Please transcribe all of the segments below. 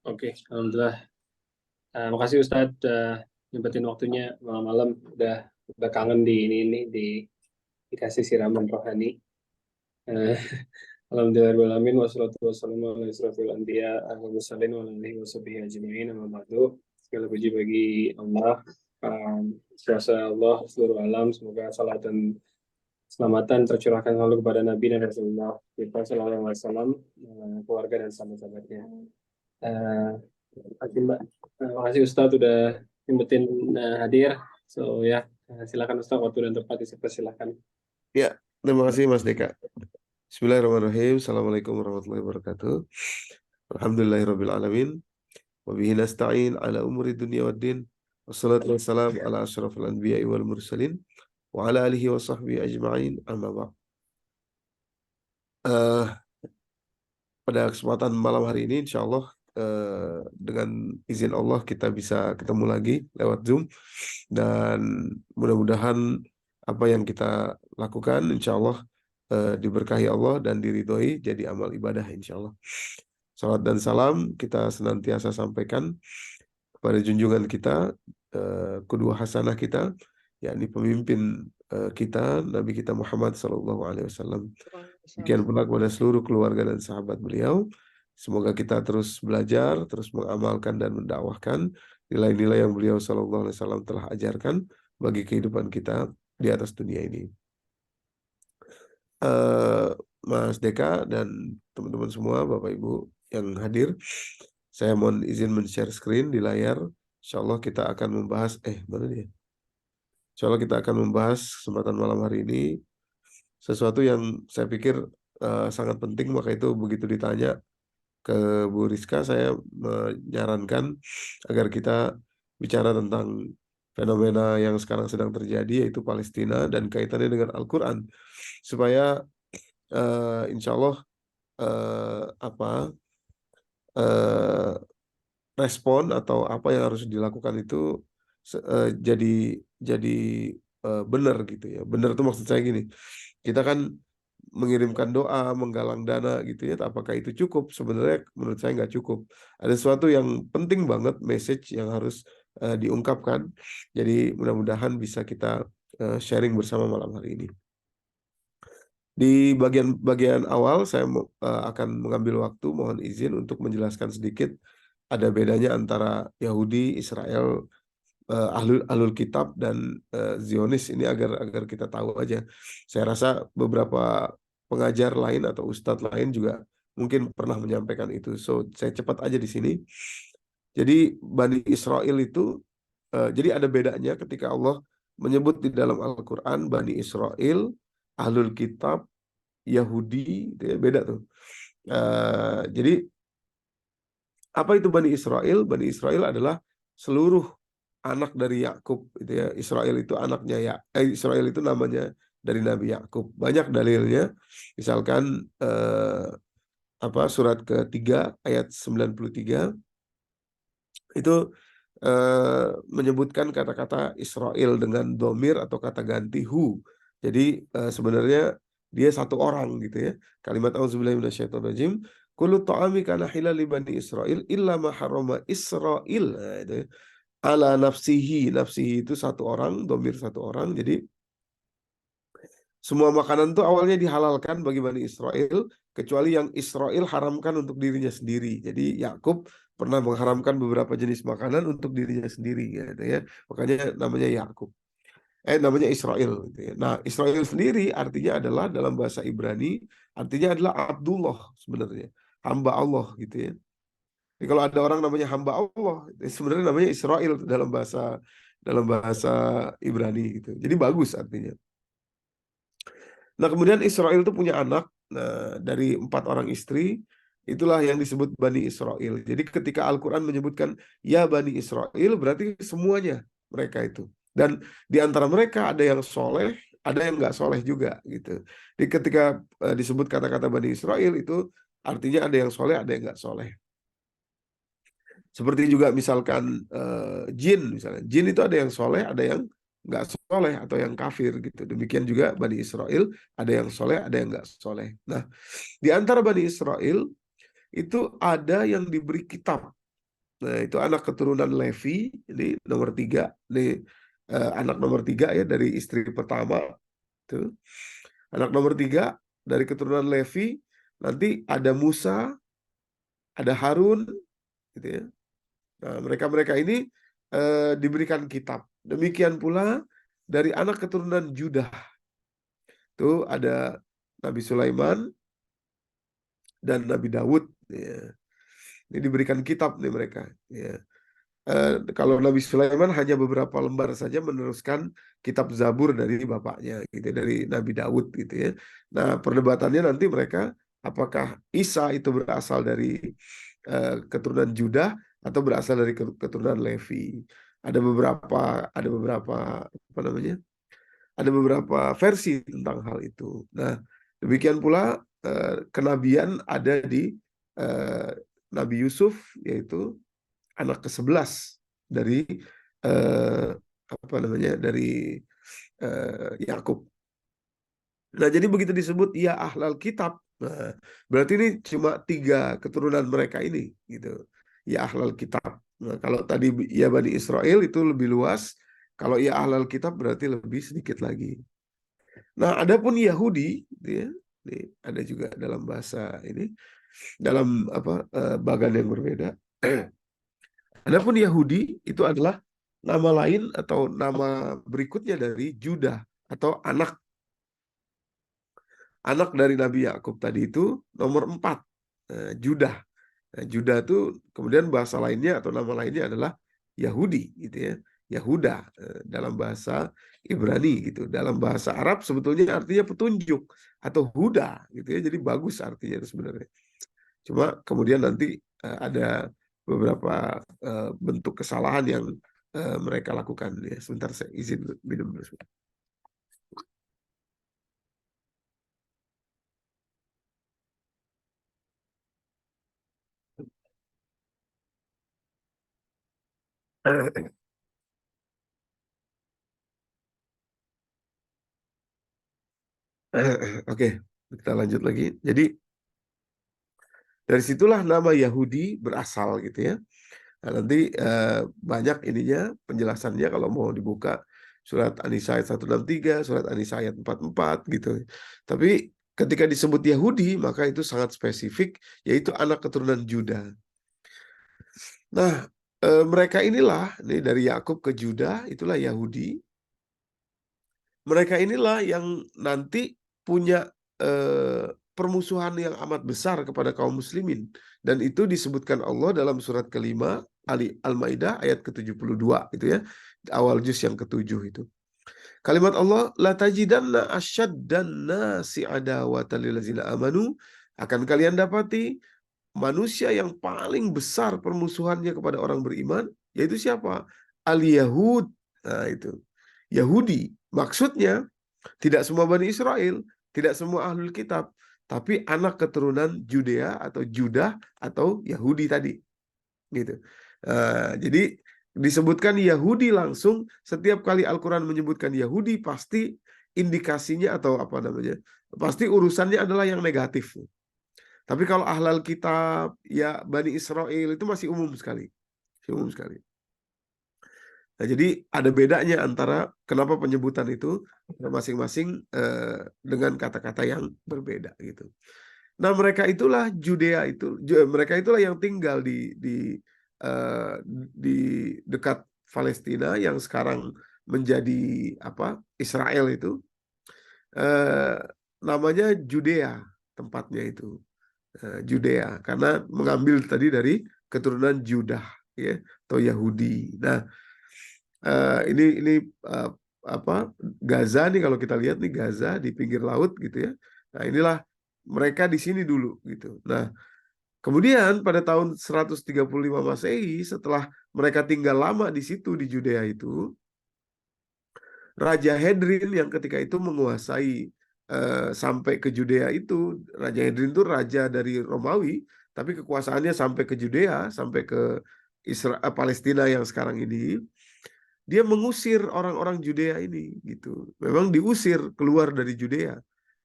Oke, alhamdulillah. Makasih Ustadz nyempetin waktunya malam-malam. Udah kangen dikasih siraman rohani. Eh, Alhamdulillahirrahmanirrahim. Wassalatu wassalamu ala asyrofil anbiya wa alihi washabihi ajma'in. Amma ba'du. Segala puji bagi Allah. Serasa Allah seluruh alam. Semoga salat dan selamatan tercurahkan selalu kepada Nabi dan Rasulullah kita sallallahu alaihi wasallam, keluarga dan sahabat-sahabatnya. Eh, Makasih Mbak. Makasih Ustadz udah nyempetin hadir. So ya, silakan Ustadz, waktu dan tempat dipersilakan. Ya, terima kasih Mas Deka. Bismillahirrahmanirrahim. Assalamualaikum warahmatullahi wabarakatuh. Alhamdulillahirabbil alamin. Wa bihi nasta'in ala umuri dunya waddin. Wassalatu wassalamu ala asyrafil anbiya'i wal mursalin wa ala alihi wa sahbihi ajma'in. Amma ba'd. Pada kesempatan malam hari ini insyaallah dengan izin Allah kita bisa ketemu lagi lewat Zoom, dan mudah-mudahan apa yang kita lakukan insyaallah diberkahi Allah dan diridhoi jadi amal ibadah insyaallah. Salat dan salam kita senantiasa sampaikan kepada junjungan kita, kedua hasanah kita, yakni pemimpin kita, Nabi kita Muhammad SAW. Demikian pula kepada seluruh keluarga dan sahabat beliau. Semoga kita terus belajar, terus mengamalkan dan mendakwahkan nilai-nilai yang beliau SAW telah ajarkan bagi kehidupan kita di atas dunia ini. Mas Deka dan teman-teman semua, Bapak Ibu yang hadir, saya mohon izin men-share screen di layar. Insyaallah kita akan membahas mana dia? Insyaallah kita akan membahas kesempatan malam hari ini sesuatu yang saya pikir sangat penting, maka itu begitu ditanya ke Bu Rizka, saya menyarankan agar kita bicara tentang fenomena yang sekarang sedang terjadi, yaitu Palestina dan kaitannya dengan Al-Quran, supaya insya Allah respon atau apa yang harus dilakukan itu jadi benar gitu ya. Benar itu maksud saya gini, kita kan mengirimkan doa, menggalang dana gitu ya, apakah itu cukup? Sebenarnya menurut saya nggak cukup. Ada sesuatu yang penting banget, message yang harus diungkapkan. Jadi mudah-mudahan bisa kita sharing bersama malam hari ini. Di bagian awal saya akan mengambil waktu, mohon izin untuk menjelaskan sedikit ada bedanya antara Yahudi, Israel, ahlul kitab dan Zionis ini agar kita tahu aja. Saya rasa beberapa pengajar lain atau ustadz lain juga mungkin pernah menyampaikan itu. So saya cepat aja di sini. Jadi Bani Israel itu jadi ada bedanya ketika Allah menyebut di dalam Al-Quran Bani Israel, ahlul kitab, Yahudi, itu ya, beda tuh. Jadi apa itu Bani Israel? Bani Israel adalah seluruh anak dari Yakub, itu ya. Israel itu anaknya Israel itu namanya dari Nabi Yakub. Banyak dalilnya. Misalkan surat ketiga ayat 93 itu menyebutkan kata-kata Israel dengan domir atau kata ganti hu. Jadi sebenarnya dia satu orang gitu ya. Kalimat auzubillahi minasyaitonirrajim, kullu ta'ami kana hilal li bani Israil illa ma harrama Israil. Nah, itu ya. Ala nafsihi, nafsihi itu satu orang, domir satu orang. Jadi semua makanan itu awalnya dihalalkan bagi Bani Israel, kecuali yang Israel haramkan untuk dirinya sendiri. Jadi Yakub pernah mengharamkan beberapa jenis makanan untuk dirinya sendiri, gitu ya. Makanya namanya Yakub. Namanya Israel. Gitu ya. Nah, Israel sendiri artinya adalah dalam bahasa Ibrani, artinya adalah Abdullah sebenarnya, hamba Allah gitu ya. Jadi kalau ada orang namanya hamba Allah, sebenarnya namanya Israel dalam bahasa Ibrani gitu. Jadi bagus artinya. Nah, kemudian Israel itu punya anak, dari 4 orang istri, itulah yang disebut Bani Israel. Jadi ketika Al-Quran menyebutkan ya Bani Israel, berarti semuanya mereka itu. Dan di antara mereka ada yang soleh, ada yang nggak soleh juga gitu. Jadi ketika disebut kata-kata Bani Israel itu artinya ada yang soleh, ada yang nggak soleh. Seperti juga misalkan jin, misalnya jin itu ada yang soleh, ada yang nggak soleh atau yang kafir gitu. Demikian juga Bani Israel, ada yang soleh, ada yang nggak soleh. Nah, di antara Bani Israel itu ada yang diberi kitab. Nah, itu anak keturunan Levi, ini nomor 3. Ini anak nomor 3 ya dari istri pertama. Tuh. Anak nomor 3 dari keturunan Levi, nanti ada Musa, ada Harun, gitu ya. Nah, mereka-mereka ini diberikan kitab. Demikian pula dari anak keturunan Judah, itu ada Nabi Sulaiman dan Nabi Daud. Ya. Ini diberikan kitab nih mereka. Ya. Kalau Nabi Sulaiman hanya beberapa lembar saja meneruskan kitab Zabur dari bapaknya, gitu, dari Nabi Daud, gitu ya. Nah, perdebatannya nanti mereka apakah Isa itu berasal dari keturunan Judah atau berasal dari keturunan Levi. Ada beberapa apa namanya? Ada beberapa versi tentang hal itu. Nah, demikian pula kenabian ada di Nabi Yusuf, yaitu anak ke-11 dari apa namanya, dari Yakub. Nah, jadi begitu disebut ya ahlal kitab, nah, berarti ini cuma 3 keturunan mereka ini, gitu. Ya ahlal kitab. Nah, kalau tadi ya Bani Israel itu lebih luas, kalau ya ahlal kitab berarti lebih sedikit lagi. Nah, adapun Yahudi, gitu ya, ini ada juga dalam bahasa ini, dalam apa bagan yang berbeda. Adapun Yahudi itu adalah nama lain atau nama berikutnya dari Judah atau anak dari Nabi Yakub tadi itu nomor 4, Judah. Nah, Judah itu kemudian bahasa lainnya atau nama lainnya adalah Yahudi, gitu ya. Yahuda dalam bahasa Ibrani, gitu. Dalam bahasa Arab sebetulnya artinya petunjuk atau huda, gitu ya. Jadi bagus artinya itu sebenarnya. Cuma kemudian nanti ada beberapa bentuk kesalahan yang mereka lakukan. Ya, sebentar saya izin minum dulu. Oke, kita lanjut lagi. Jadi dari situlah nama Yahudi berasal, gitu ya. Nah, nanti banyak ininya penjelasannya kalau mau dibuka surat An-Nisa ayat 163, surat An-Nisa ayat 44, gitu. Tapi ketika disebut Yahudi maka itu sangat spesifik, yaitu anak keturunan Juda. Nah, mereka inilah, ini dari Yakub ke Juda, itulah Yahudi. Mereka inilah yang nanti punya permusuhan yang amat besar kepada kaum muslimin. Dan itu disebutkan Allah dalam surat kelima, Al-Maidah ayat ke-72, itu ya. Awal juz yang ke-7 itu. Kalimat Allah, la tajidanna asyaddan nasi adawatan lil ladzina amanu, akan kalian dapati manusia yang paling besar permusuhannya kepada orang beriman, yaitu siapa? Al-Yahud. Nah, itu. Yahudi. Maksudnya, tidak semua Bani Israel, tidak semua ahlul kitab, tapi anak keturunan Judea atau Judah atau Yahudi tadi. Gitu. Jadi disebutkan Yahudi langsung, setiap kali Al-Quran menyebutkan Yahudi, pasti indikasinya atau apa namanya, pasti urusannya adalah yang negatif. Tapi kalau ahlal kitab, ya Bani Israel itu masih umum sekali. Umum sekali. Nah, jadi ada bedanya antara kenapa penyebutan itu masing-masing dengan kata-kata yang berbeda gitu. Nah, mereka itulah Judea itu, mereka itulah yang tinggal di dekat Palestina yang sekarang menjadi apa? Israel itu. Namanya Judea tempatnya itu. Judea karena mengambil tadi dari keturunan Judah ya atau Yahudi. Nah, ini apa Gaza nih, kalau kita lihat nih Gaza di pinggir laut gitu ya. Nah, inilah mereka di sini dulu gitu. Nah, kemudian pada tahun 135 Masehi, setelah mereka tinggal lama di situ di Judea itu, Raja Hadrian yang ketika itu menguasai sampai ke Judea itu. Raja Hadrian itu raja dari Romawi, tapi kekuasaannya sampai ke Judea, sampai ke Palestina yang sekarang ini. Dia mengusir orang-orang Judea ini gitu. Memang diusir keluar dari Judea.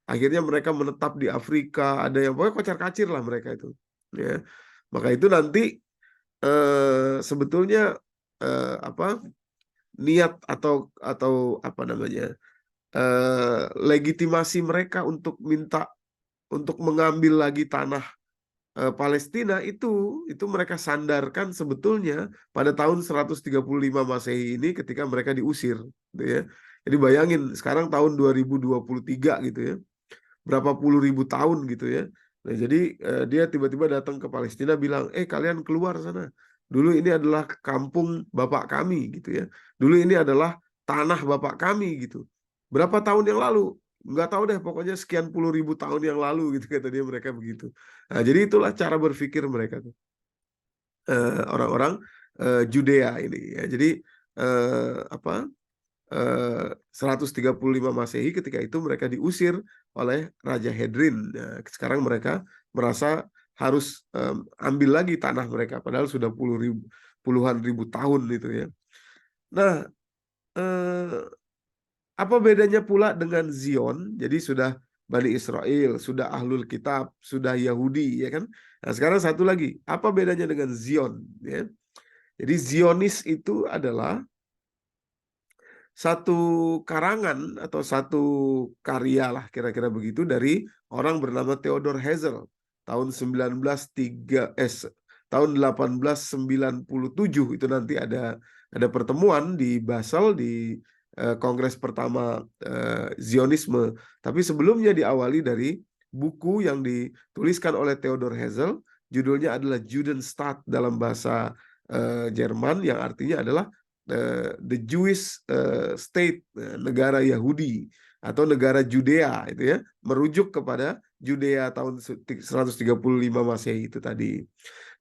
Akhirnya mereka menetap di Afrika, ada yang pokoknya kocar-kacir lah mereka itu. Ya. Maka itu nanti sebetulnya apa niat atau apa namanya legitimasi mereka untuk minta untuk mengambil lagi tanah Palestina itu mereka sandarkan sebetulnya pada tahun 135 Masehi ini ketika mereka diusir, gitu ya. Jadi bayangin sekarang tahun 2023 gitu ya, berapa puluh ribu tahun gitu ya. Nah, jadi dia tiba-tiba datang ke Palestina bilang, kalian keluar sana. Dulu ini adalah kampung bapak kami gitu ya. Dulu ini adalah tanah bapak kami gitu. Berapa tahun yang lalu? Nggak tahu deh, pokoknya sekian puluh ribu tahun yang lalu gitu kata dia, mereka begitu. Nah, jadi itulah cara berpikir mereka tuh. Orang-orang Judea ini ya. Jadi apa? 135 Masehi ketika itu mereka diusir oleh Raja Hadrian. Nah, sekarang mereka merasa harus ambil lagi tanah mereka padahal sudah puluhan ribu tahun itu ya. Nah, apa bedanya pula dengan Zion? Jadi sudah Bani Israel, sudah Ahlul Kitab, sudah Yahudi, ya kan? Nah, sekarang satu lagi, apa bedanya dengan Zion? Ya. Jadi Zionis itu adalah satu karangan atau satu karya lah kira-kira begitu dari orang bernama Theodor Herzl tahun 1897 itu nanti ada pertemuan di Basel di Kongres pertama Zionisme. Tapi sebelumnya diawali dari buku yang dituliskan oleh Theodor Herzl, judulnya adalah Judenstaat dalam bahasa Jerman, yang artinya adalah the Jewish state, negara Yahudi atau negara Judea itu ya, merujuk kepada Judea tahun 135 Masehi itu tadi.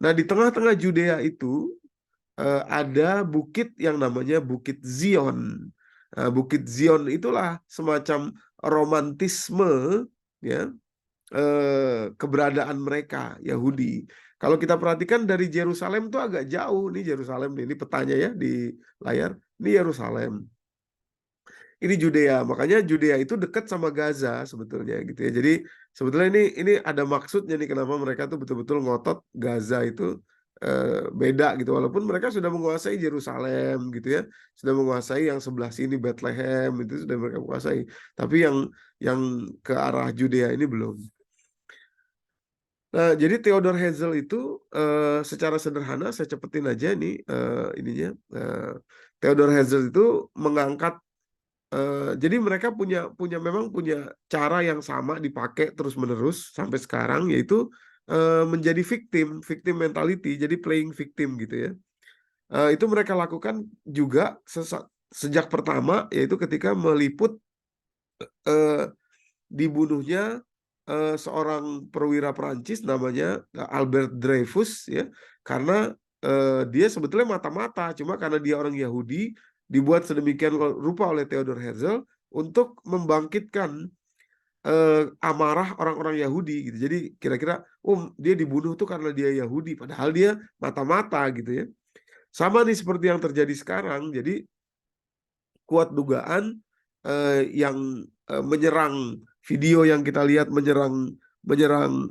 Nah, di tengah-tengah Judea itu ada bukit yang namanya Bukit Zion. Bukit Zion itulah semacam romantisme ya, keberadaan mereka Yahudi. Kalau kita perhatikan dari Yerusalem tuh agak jauh nih, Yerusalem ini petanya ya di layar. Ini Yerusalem. Ini Judea, makanya Judea itu dekat sama Gaza sebetulnya gitu ya. Jadi sebetulnya ini ada maksudnya nih kenapa mereka tuh betul-betul ngotot Gaza itu beda gitu. Walaupun mereka sudah menguasai Yerusalem gitu ya, sudah menguasai yang sebelah sini Bethlehem itu sudah mereka kuasai. Tapi yang ke arah Judea ini belum. Nah, jadi Theodor Herzl itu secara sederhana saya cepetin aja nih ininya. Theodor Herzl itu mengangkat jadi mereka memang punya cara yang sama dipakai terus-menerus sampai sekarang, yaitu menjadi victim mentality, jadi playing victim gitu ya. Itu mereka lakukan juga sejak pertama, yaitu ketika meliput dibunuhnya seorang perwira Perancis namanya Albert Dreyfus ya, karena dia sebetulnya mata-mata, cuma karena dia orang Yahudi dibuat sedemikian rupa oleh Theodor Herzl untuk membangkitkan amarah orang-orang Yahudi gitu. Jadi kira-kira dia dibunuh tuh karena dia Yahudi, padahal dia mata-mata gitu ya. Sama nih seperti yang terjadi sekarang. Jadi kuat dugaan yang menyerang, video yang kita lihat menyerang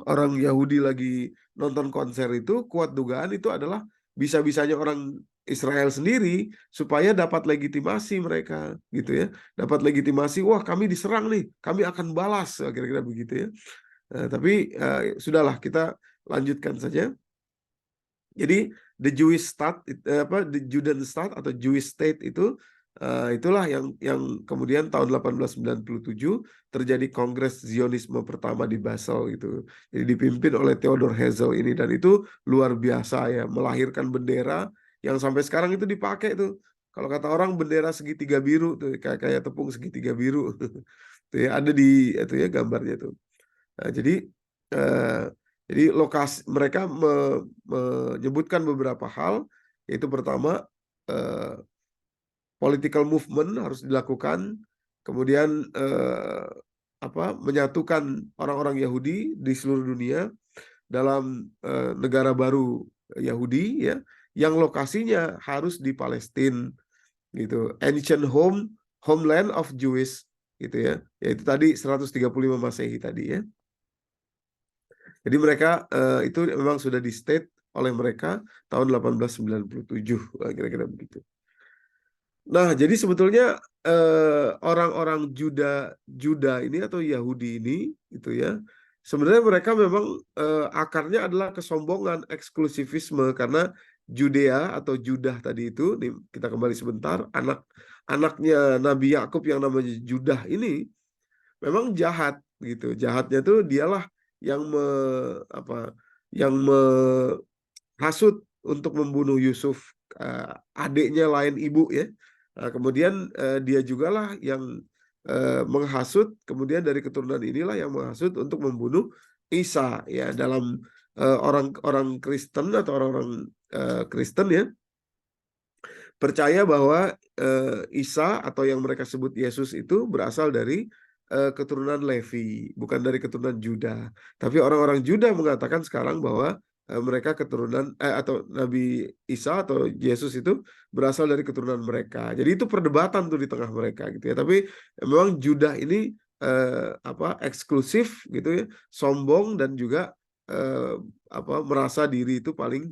orang Yahudi lagi nonton konser itu, kuat dugaan itu adalah bisa-bisanya orang Israel sendiri supaya dapat legitimasi mereka gitu ya, dapat legitimasi, wah kami diserang nih, kami akan balas, kira-kira begitu ya. Tapi sudahlah, kita lanjutkan saja. Jadi the Jewish state, the Judenstaat atau Jewish state itu itulah yang kemudian tahun 1897 terjadi Kongres Zionisme pertama di Basel gitu. Jadi dipimpin oleh Theodor Herzl ini, dan itu luar biasa ya, melahirkan bendera yang sampai sekarang itu dipakai tuh. Kalau kata orang bendera segitiga biru tuh, kayak tepung segitiga biru. Tuh ya, ada di itu ya gambarnya tuh. Nah, jadi lokasi mereka menyebutkan beberapa hal, yaitu pertama political movement harus dilakukan, kemudian menyatukan orang-orang Yahudi di seluruh dunia dalam negara baru Yahudi ya, yang lokasinya harus di Palestina gitu, ancient homeland of Jewish gitu ya, yaitu tadi 135 Masehi tadi ya. Jadi mereka itu memang sudah di state oleh mereka tahun 1897, kira-kira begitu. Nah, jadi sebetulnya orang-orang Juda ini atau Yahudi ini, gitu ya, sebenarnya mereka memang akarnya adalah kesombongan, eksklusivisme, karena Judea atau Judah tadi itu, nih, kita kembali sebentar, anaknya Nabi Yakub yang namanya Judah ini memang jahat, gitu. Jahatnya tuh dialah yang yang menghasut untuk membunuh Yusuf, adiknya lain ibu ya. Kemudian dia jugalah yang menghasut, kemudian dari keturunan inilah yang menghasut untuk membunuh Isa ya. Dalam orang-orang Kristen atau orang-orang Kristen ya, percaya bahwa Isa atau yang mereka sebut Yesus itu berasal dari keturunan Levi, bukan dari keturunan Juda. Tapi orang-orang Juda mengatakan sekarang bahwa mereka keturunan atau Nabi Isa atau Yesus itu berasal dari keturunan mereka. Jadi itu perdebatan tuh di tengah mereka gitu ya. Tapi memang Judah ini eksklusif gitu ya, sombong dan juga merasa diri itu paling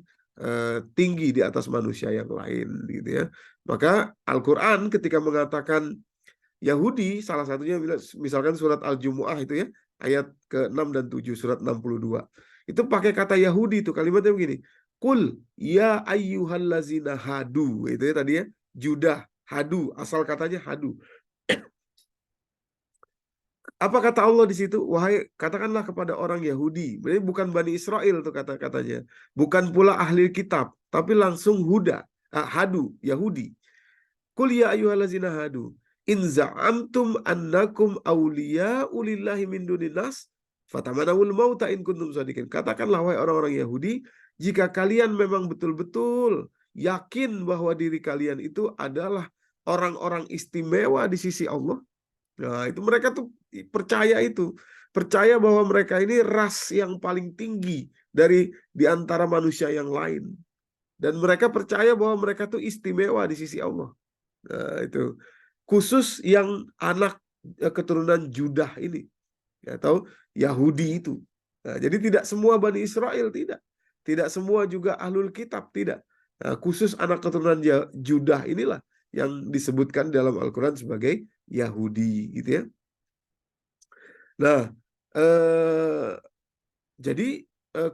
tinggi di atas manusia yang lain gitu ya. Maka Al-Quran ketika mengatakan Yahudi, salah satunya misalkan surat Al-Jumu'ah itu ya, ayat ke-6 dan 7, surat 62. Itu pakai kata Yahudi itu, kalimatnya begini. Qul ya ayyuhallazina hadu, itu ya tadi ya, Judah, hadu, asal katanya hadu. Apa kata Allah di situ? Wahai, katakanlah kepada orang Yahudi. Berarti bukan Bani Israel tuh kata-katanya. Bukan pula ahli kitab, tapi langsung hadu, Yahudi. Qul ya ayyuhallazina hadu in za'amtum annakum awliya'u lillahi min dunin nas fatamanawul mauta in kuntum shadiqin. Katakanlah wahai orang-orang Yahudi, jika kalian memang betul-betul yakin bahwa diri kalian itu adalah orang-orang istimewa di sisi Allah. Nah, itu mereka tuh percaya bahwa mereka ini ras yang paling tinggi di antara manusia yang lain. Dan mereka percaya bahwa mereka tuh istimewa di sisi Allah. Nah, itu khusus yang anak keturunan Judah ini atau Yahudi itu. Nah, jadi tidak semua Bani Israel, tidak semua juga ahlul kitab, tidak. Nah, khusus anak keturunan Judah inilah yang disebutkan dalam Al-Quran sebagai Yahudi gitu ya. Nah, jadi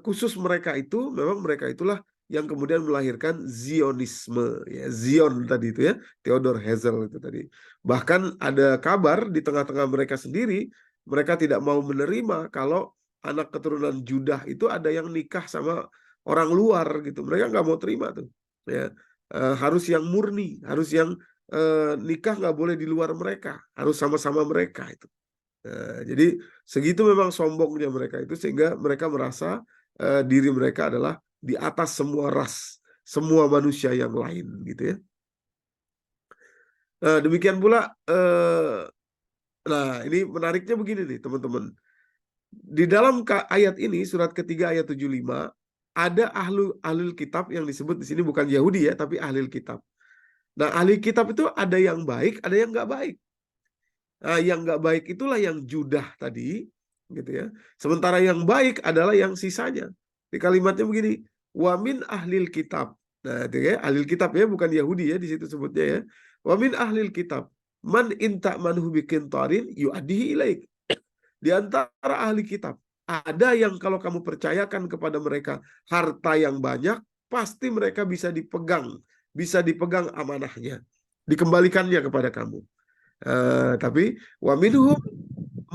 khusus mereka itu, memang mereka itulah yang kemudian melahirkan Zionisme ya. Zion tadi itu ya, Theodor Herzl itu tadi. Bahkan ada kabar di tengah-tengah mereka sendiri, mereka tidak mau menerima kalau anak keturunan Judah itu ada yang nikah sama orang luar gitu. Mereka nggak mau terima tuh ya. Harus yang murni, harus yang nikah nggak boleh di luar mereka, harus sama-sama mereka itu. Jadi segitu memang sombongnya mereka itu, sehingga mereka merasa diri mereka adalah di atas semua ras, semua manusia yang lain gitu ya. Demikian pula, nah ini menariknya begini nih teman-teman. Di dalam ayat ini, surat ketiga ayat 75, ada ahlul kitab yang disebut di sini bukan Yahudi ya, tapi ahlul kitab. Nah, ahli kitab itu ada yang baik, ada yang nggak baik. Nah, yang nggak baik itulah yang Judah tadi, gitu ya. Sementara yang baik adalah yang sisanya. Di kalimatnya begini, wamin ahlil kitab. Nah, itu ya, ahlil kitab ya, bukan Yahudi ya di situ sebutnya ya. Wamin ahlil kitab, man inta manhu bikin tarin yu'adihi ilaik. Di antara ahli kitab, ada yang kalau kamu percayakan kepada mereka harta yang banyak, pasti mereka bisa dipegang amanahnya, dikembalikannya kepada kamu. Tapi wa minhum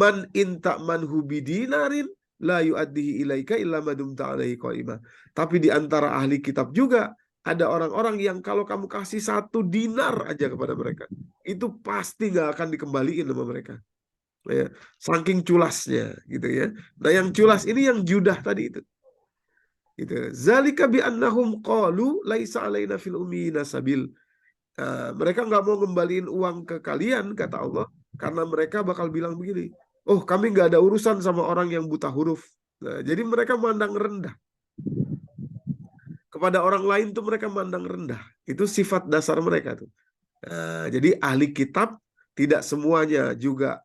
man inta manhu bidinarin la yu'addihi ilaika illa madumta alaihi qaimah. Tapi di antara ahli kitab juga ada orang-orang yang kalau kamu kasih 1 dinar aja kepada mereka, itu pasti nggak akan dikembaliin sama mereka. Ya, saking culasnya gitu ya. Nah, yang culas ini yang Judah tadi itu. Gitu. Zalika bi annahum qalu laisa alaina fil ummiyina sabil. Mereka nggak mau ngembaliin uang ke kalian, kata Allah, karena mereka bakal bilang begini, oh kami nggak ada urusan sama orang yang buta huruf. Nah, jadi mereka mandang rendah. Kepada orang lain tuh mereka mandang rendah. Itu sifat dasar mereka tuh. Jadi ahli kitab tidak semuanya juga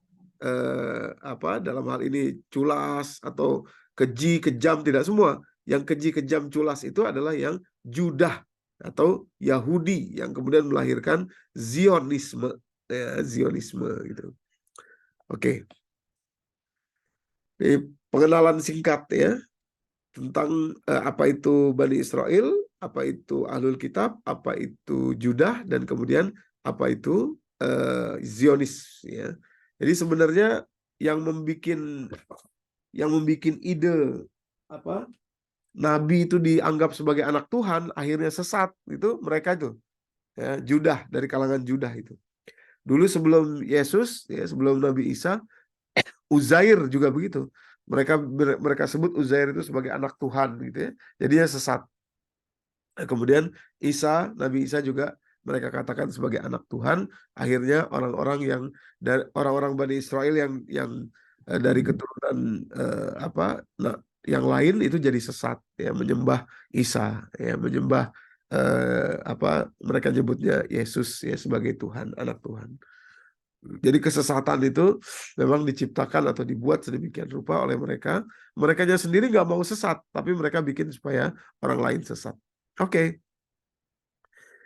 dalam hal ini culas atau keji, kejam, tidak semua. yang keji, kejam, culas itu adalah yang Judah atau Yahudi yang kemudian melahirkan Zionisme, ya, Zionisme gitu. Oke. Ini pengenalan singkat ya tentang apa itu Bani Israel, apa itu Ahlul Kitab, apa itu Judah, dan kemudian apa itu Zionis ya. Jadi sebenarnya yang membikin ide apa Nabi itu dianggap sebagai anak Tuhan akhirnya sesat itu mereka itu ya, Judah, dari kalangan Judah itu. Dulu sebelum Yesus ya, sebelum Nabi Isa, Uzair juga begitu. Mereka sebut Uzair itu sebagai anak Tuhan gitu ya. Jadinya sesat. Kemudian Nabi Isa juga mereka katakan sebagai anak Tuhan. Akhirnya orang-orang Bani Israel yang dari keturunan yang lain itu jadi sesat ya, menyembah Isa ya, menyembah mereka nyebutnya Yesus ya sebagai Tuhan, anak Tuhan. Jadi kesesatan itu memang diciptakan atau dibuat sedemikian rupa oleh mereka. Merekanya sendiri nggak mau sesat, tapi mereka bikin supaya orang lain sesat. Oke.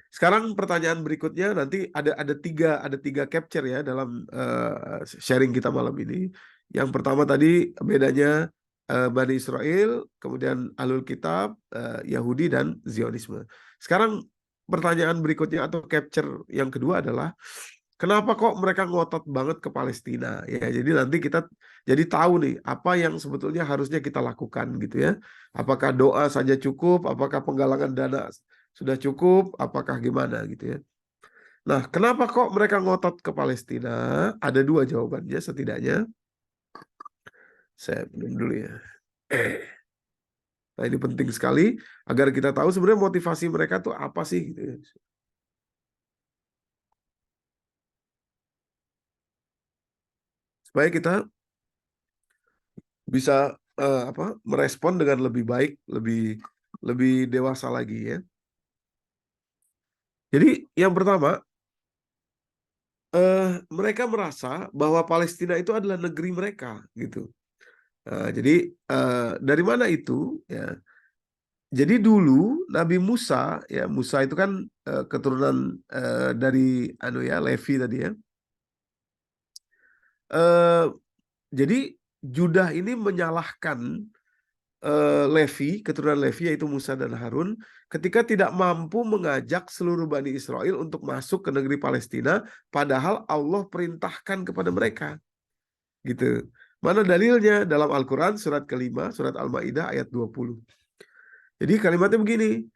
Sekarang pertanyaan berikutnya, nanti ada tiga capture ya dalam sharing kita malam ini. Yang pertama tadi bedanya Bani Israel, kemudian Ahlul Kitab, Yahudi, dan Zionisme. Sekarang pertanyaan berikutnya atau capture yang kedua adalah kenapa kok mereka ngotot banget ke Palestina ya. Jadi nanti kita jadi tahu nih apa yang sebetulnya harusnya kita lakukan gitu ya. Apakah doa saja cukup, apakah penggalangan dana sudah cukup, apakah gimana gitu ya. Nah, kenapa kok mereka ngotot ke Palestina? Ada dua jawabannya setidaknya. Saya minum dulu ya. Nah, ini penting sekali agar kita tahu sebenarnya motivasi mereka tuh apa sih gitu ya. Supaya kita bisa merespon dengan lebih baik, lebih dewasa lagi ya. Jadi yang pertama, mereka merasa bahwa Palestina itu adalah negeri mereka gitu. Jadi dari mana itu ya? Jadi dulu Nabi Musa ya, Musa itu kan keturunan dari Levi tadi ya. Jadi Judah ini menyalahkan Levi, keturunan Levi yaitu Musa dan Harun, ketika tidak mampu mengajak seluruh Bani Israel untuk masuk ke negeri Palestina, padahal Allah perintahkan kepada mereka. Gitu. Mana dalilnya? Dalam Al-Quran surat kelima, surat Al-Ma'idah ayat 20. Jadi kalimatnya begini,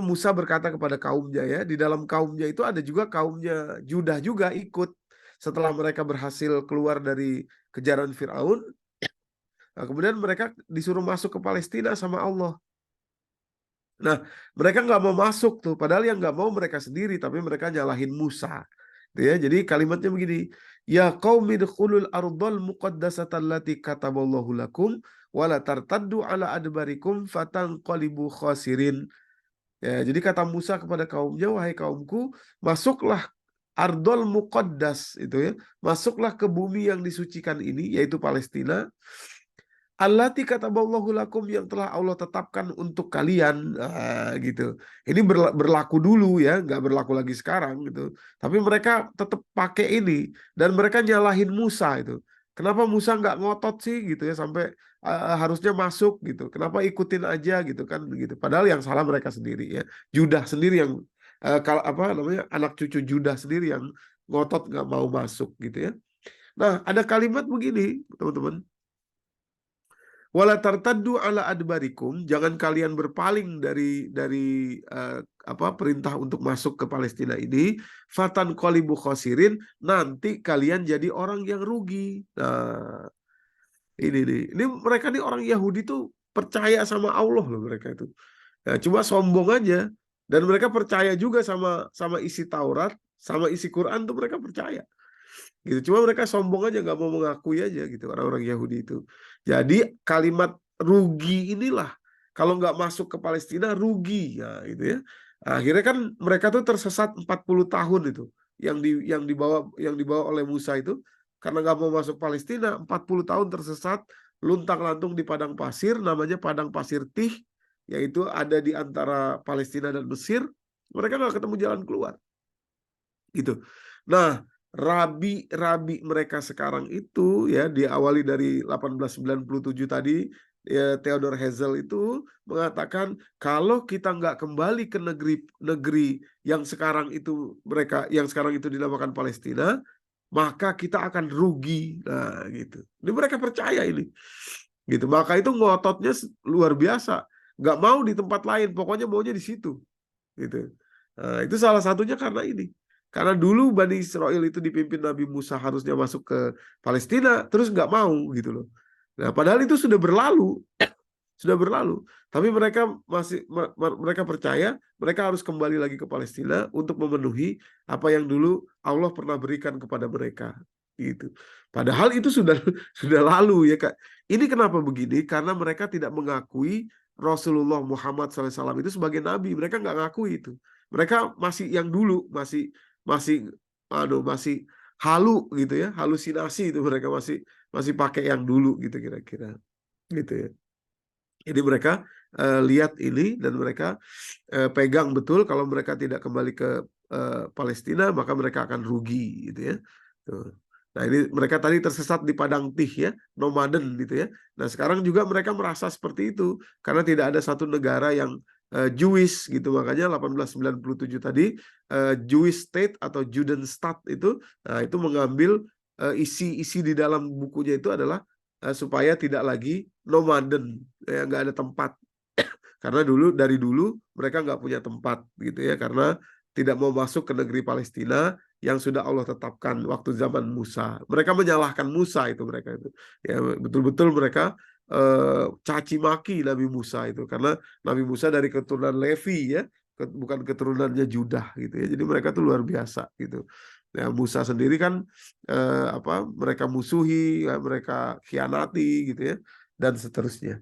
Musa berkata kepada kaumnya ya, di dalam kaumnya itu ada juga kaumnya Judah juga ikut. Setelah mereka berhasil keluar dari kejaran Firaun, nah, kemudian mereka disuruh masuk ke Palestina sama Allah. Nah, mereka nggak mau masuk tuh, padahal yang nggak mau mereka sendiri, tapi mereka nyalahin Musa. Ya, jadi kalimatnya begini, ya qaumi dkhulul ardhal muqaddasata allati kataballahu lakum wala tartaddu ala adbarikum fatanqalibu khasirin. Ya, jadi kata Musa kepada kaumnya, wahai kaumku, masuklah ardhal muqaddas itu ya, masuklah ke bumi yang disucikan ini yaitu Palestina. Allati kataballahu lakum, yang telah Allah tetapkan untuk kalian, gitu. Ini berlaku dulu ya, nggak berlaku lagi sekarang gitu. Tapi mereka tetap pakai ini dan mereka nyalahin Musa itu. Kenapa Musa nggak ngotot sih gitu ya sampai harusnya masuk gitu? Kenapa ikutin aja gitu kan begitu? Padahal yang salah mereka sendiri ya. Judah sendiri yang anak cucu Judah sendiri yang ngotot nggak mau masuk gitu ya. Nah, ada kalimat begini teman-teman. Wala tartaddu ala adbarikum, jangan kalian berpaling dari perintah untuk masuk ke Palestina ini. Fatan qalibu khosirin, nanti kalian jadi orang yang rugi. Nah, ini mereka nih orang Yahudi tuh percaya sama Allah loh mereka itu. Nah, cuma sombong aja, dan mereka percaya juga sama isi Taurat, sama isi Quran tuh mereka percaya. Gitu, cuma mereka sombong aja, nggak mau mengakui aja gitu orang-orang Yahudi itu. Jadi kalimat rugi inilah, kalau nggak masuk ke Palestina rugi ya gitu ya. Akhirnya kan mereka tuh tersesat 40 tahun itu yang dibawa oleh Musa itu, karena nggak mau masuk Palestina 40 tahun tersesat, luntang-lantung di padang pasir, namanya padang pasir Tih, yaitu ada di antara Palestina dan Mesir. Mereka nggak ketemu jalan keluar, gitu. Nah, rabi mereka sekarang itu ya diawali dari 1897 tadi, ya, Theodor Herzl itu mengatakan kalau kita nggak kembali ke negeri yang sekarang itu dinamakan Palestina, maka kita akan rugi. Nah, gitu. Ini mereka percaya ini, gitu. Maka itu ngototnya luar biasa, nggak mau di tempat lain, pokoknya maunya di situ, gitu. Nah, itu salah satunya karena ini. Karena dulu Bani Israel itu dipimpin Nabi Musa harusnya masuk ke Palestina, terus nggak mau gitu loh. Nah, padahal itu sudah berlalu, Tapi mereka percaya mereka harus kembali lagi ke Palestina untuk memenuhi apa yang dulu Allah pernah berikan kepada mereka, gitu. Padahal itu sudah sudah lalu ya Kak. Ini kenapa begini? Karena mereka tidak mengakui Rasulullah Muhammad SAW itu sebagai nabi. Mereka nggak ngakui itu. Mereka masih yang dulu, masih masih halu gitu ya, halusinasi itu, mereka masih pakai yang dulu gitu kira-kira, gitu ya. Jadi mereka lihat ini dan mereka pegang betul kalau mereka tidak kembali ke Palestina maka mereka akan rugi, gitu ya. Tuh. Nah, ini mereka tadi tersesat di padang Tih ya, nomaden gitu ya. Nah, sekarang juga mereka merasa seperti itu karena tidak ada satu negara yang Jewish gitu. Makanya 1897 tadi Jewish State atau Judenstaat itu, nah, itu mengambil isi di dalam bukunya itu adalah supaya tidak lagi nomaden, ya, nggak ada tempat. Karena dari dulu mereka nggak punya tempat gitu ya, karena tidak mau masuk ke negeri Palestina yang sudah Allah tetapkan waktu zaman Musa. Mereka menyalahkan Musa itu, mereka itu ya, betul-betul mereka caci maki Nabi Musa itu, karena Nabi Musa dari keturunan Levi ya, bukan keturunannya Judah gitu ya. Jadi mereka tuh luar biasa gitu. Ya, Musa sendiri kan mereka musuhi, mereka khianati gitu ya, dan seterusnya.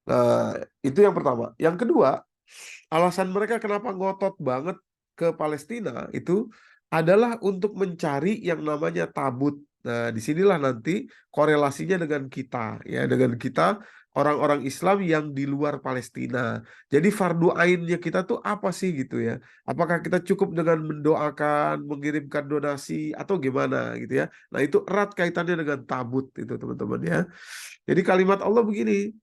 Nah, itu yang pertama. Yang kedua, alasan mereka kenapa ngotot banget ke Palestina itu adalah untuk mencari yang namanya tabut. Nah, disinilah nanti korelasinya dengan kita, ya, dengan kita orang-orang Islam yang di luar Palestina. Jadi fardu ainnya kita tuh apa sih gitu ya? Apakah kita cukup dengan mendoakan, mengirimkan donasi atau gimana gitu ya? Nah, itu erat kaitannya dengan tabut itu, teman-teman ya. Jadi kalimat Allah begini,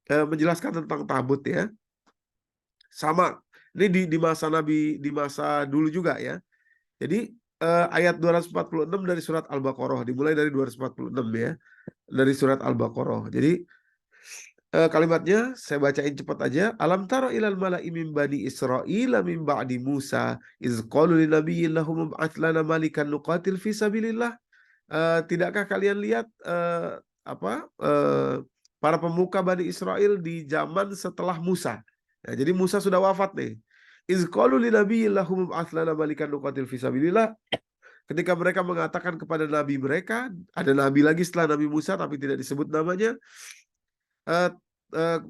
menjelaskan tentang tabut ya. Sama, ini di masa Nabi, di masa dulu juga ya. Jadi ayat 246 dari surat Al-Baqarah, dimulai dari 246 ya, dari surat Al-Baqarah. Jadi kalimatnya saya bacain cepat aja. Alam tara ilal mala'i min bani Israil min ba'di Musa iz qalu lin nabiyyin lahum ib'ats lana malikan nuqatil fi sabilillah. Tidakkah kalian lihat para pemuka Bani Israel di zaman setelah Musa? Nah, jadi Musa sudah wafat nih. Iz qalu lin nabiyyin lahum ib'ats lana malikan nuqatil fi sabilillah. Ketika mereka mengatakan kepada nabi mereka, ada nabi lagi setelah Nabi Musa tapi tidak disebut namanya,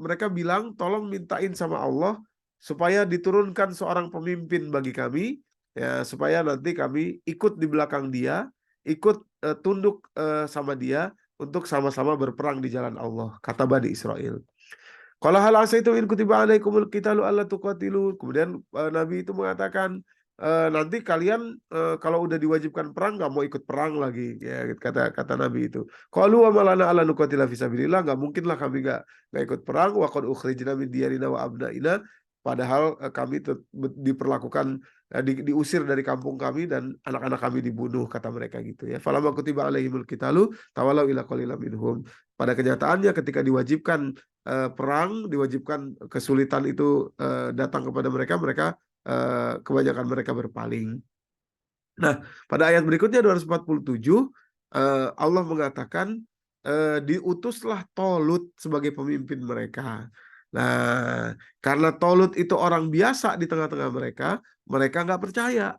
mereka bilang tolong mintain sama Allah supaya diturunkan seorang pemimpin bagi kami, ya, supaya nanti kami ikut di belakang dia, ikut tunduk sama dia untuk sama-sama berperang di jalan Allah, kata Bani Israel. Qala hal asaitum in kutiba alaikumul qitalu alla tuqatilu. Kemudian Nabi itu mengatakan, nanti kalian kalau udah diwajibkan perang nggak mau ikut perang lagi, ya, kata Nabi itu. Qalu wa malana alla nuqatila fi sabilillah, nggak mungkin lah kami nggak ikut perang, wa qad ukhrijna min diyarina wa abnaina, padahal kami diperlakukan diusir dari kampung kami dan anak-anak kami dibunuh, kata mereka gitu ya. Falamma kutiba alaihimul qitalu tawallaw ila qalilan minhum. Pada kenyataannya ketika diwajibkan perang, diwajibkan kesulitan itu datang kepada mereka, kebanyakan mereka berpaling. Nah, pada ayat berikutnya 247 Allah mengatakan diutuslah Tolut sebagai pemimpin mereka. Nah, karena Tolut itu orang biasa di tengah-tengah mereka nggak percaya.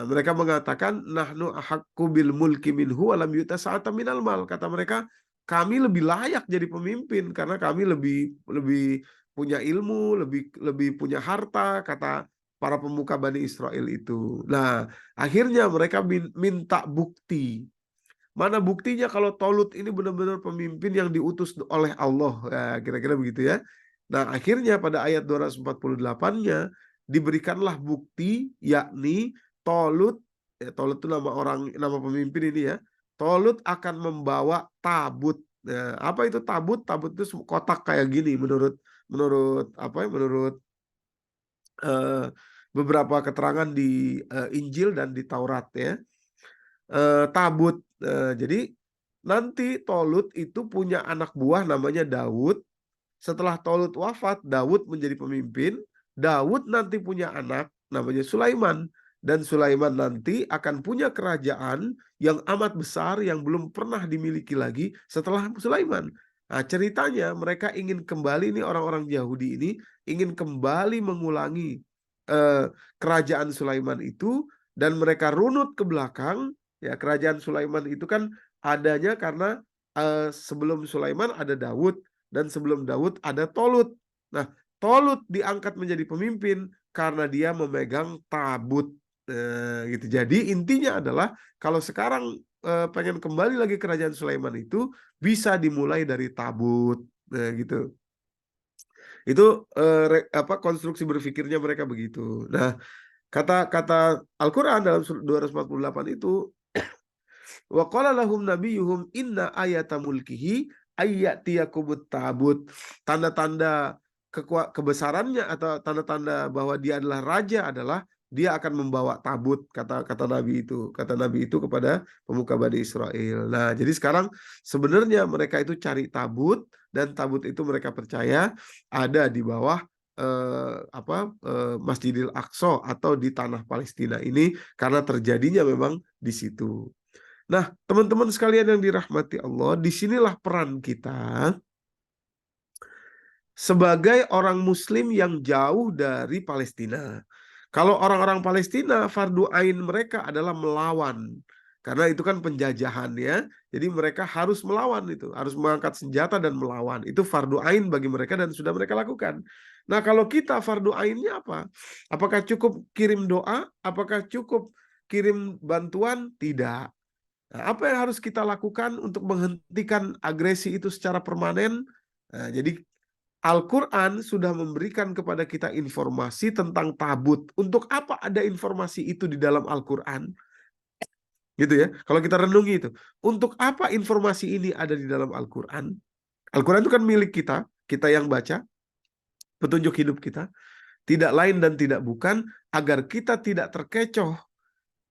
Mereka mengatakan nahnu ahaqqu bil mulki minhu wa lam yu'ta sa'atan minal mal. Kata mereka, kami lebih layak jadi pemimpin karena kami lebih punya ilmu, lebih punya harta, kata para pemuka Bani Israel itu. Nah, akhirnya mereka minta bukti. Mana buktinya kalau Tolut ini benar-benar pemimpin yang diutus oleh Allah? Ya, kira-kira begitu ya. Nah, akhirnya pada ayat 248-nya diberikanlah bukti, yakni Tolut, ya, Tolut itu nama pemimpin ini ya. Tolut akan membawa tabut. Nah, apa itu tabut? Tabut itu kotak kayak gini menurut apa ya? Menurut eh, beberapa keterangan di Injil dan di Taurat ya. Tabut. Jadi nanti Tolut itu punya anak buah namanya Daud. Setelah Tolut wafat, Daud menjadi pemimpin. Daud nanti punya anak namanya Sulaiman. Dan Sulaiman nanti akan punya kerajaan yang amat besar yang belum pernah dimiliki lagi setelah Sulaiman. Nah, ceritanya mereka ingin kembali nih, orang-orang Yahudi ini ingin kembali mengulangi kerajaan Sulaiman itu, dan mereka runut ke belakang. Ya, kerajaan Sulaiman itu kan adanya karena sebelum Sulaiman ada Daud, dan sebelum Daud ada Tolut. Nah, Tolut diangkat menjadi pemimpin karena dia memegang tabut. Gitu. Jadi intinya adalah kalau sekarang pengen kembali lagi kerajaan Sulaiman itu bisa dimulai dari tabut. Gitu. Itu konstruksi berpikirnya mereka begitu. Nah, kata Al-Quran dalam surat 248 itu, wa qala lahum nabiyuhum inna ayata mulkihi ayyatiyakumut tabut. Tanda-tanda kebesarannya atau tanda-tanda bahwa dia adalah raja adalah dia akan membawa tabut, kata Nabi itu kepada pemuka Bani Israel. Nah, jadi sekarang sebenarnya mereka itu cari tabut, dan tabut itu mereka percaya ada di bawah Masjidil Aqsa atau di tanah Palestina ini, karena terjadinya memang di situ. Nah, teman-teman sekalian yang dirahmati Allah, disinilah peran kita sebagai orang Muslim yang jauh dari Palestina. Kalau orang-orang Palestina, fardu ain mereka adalah melawan. Karena itu kan penjajahan ya. Jadi mereka harus melawan itu. Harus mengangkat senjata dan melawan. Itu fardu ain bagi mereka dan sudah mereka lakukan. Nah, kalau kita fardu ainnya apa? Apakah cukup kirim doa? Apakah cukup kirim bantuan? Tidak. Nah, apa yang harus kita lakukan untuk menghentikan agresi itu secara permanen? Nah, jadi Al-Quran sudah memberikan kepada kita informasi tentang tabut. Untuk apa ada informasi itu di dalam Al-Quran? Gitu ya. Kalau kita renungi itu, untuk apa informasi ini ada di dalam Al-Quran? Al-Quran itu kan milik kita, kita yang baca, petunjuk hidup kita. Tidak lain dan tidak bukan agar kita tidak terkecoh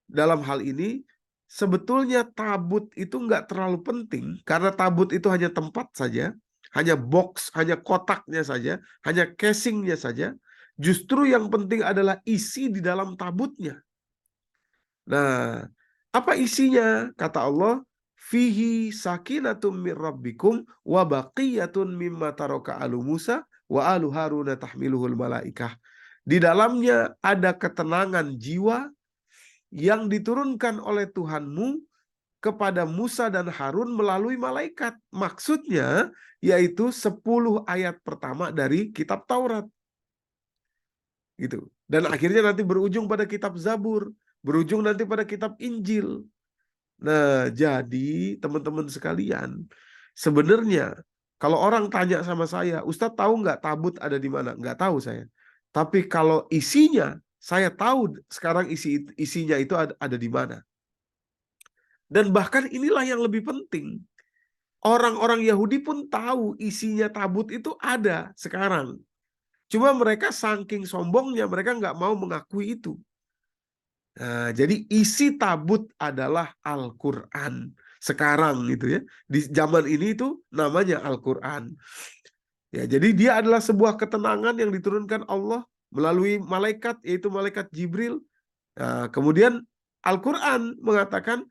dalam hal ini. Sebetulnya tabut itu nggak terlalu penting, karena tabut itu hanya tempat saja, hanya box, hanya kotaknya saja, hanya casingnya saja. Justru yang penting adalah isi di dalam tabutnya. Nah, apa isinya? Kata Allah, fihi sakinatum mir rabbikum wa baqiyatun mimma taraka alu Musa wa alu Haruna tahmiluhul malaikah. Di dalamnya ada ketenangan jiwa yang diturunkan oleh Tuhanmu kepada Musa dan Harun melalui malaikat. Maksudnya yaitu 10 ayat pertama dari kitab Taurat. Gitu. Dan akhirnya nanti berujung pada kitab Zabur, berujung nanti pada kitab Injil. Nah, jadi teman-teman sekalian, sebenarnya kalau orang tanya sama saya, Ustadz tahu nggak tabut ada di mana? Nggak tahu saya. Tapi kalau isinya, saya tahu sekarang isinya itu ada di mana. Dan bahkan inilah yang lebih penting. Orang-orang Yahudi pun tahu isinya tabut itu ada sekarang. Cuma mereka saking sombongnya, mereka nggak mau mengakui itu. Nah, jadi isi tabut adalah Al-Quran. Sekarang gitu ya. Di zaman ini itu namanya Al-Quran. Ya, jadi dia adalah sebuah ketenangan yang diturunkan Allah melalui malaikat, yaitu malaikat Jibril. Nah, kemudian Al-Quran mengatakan,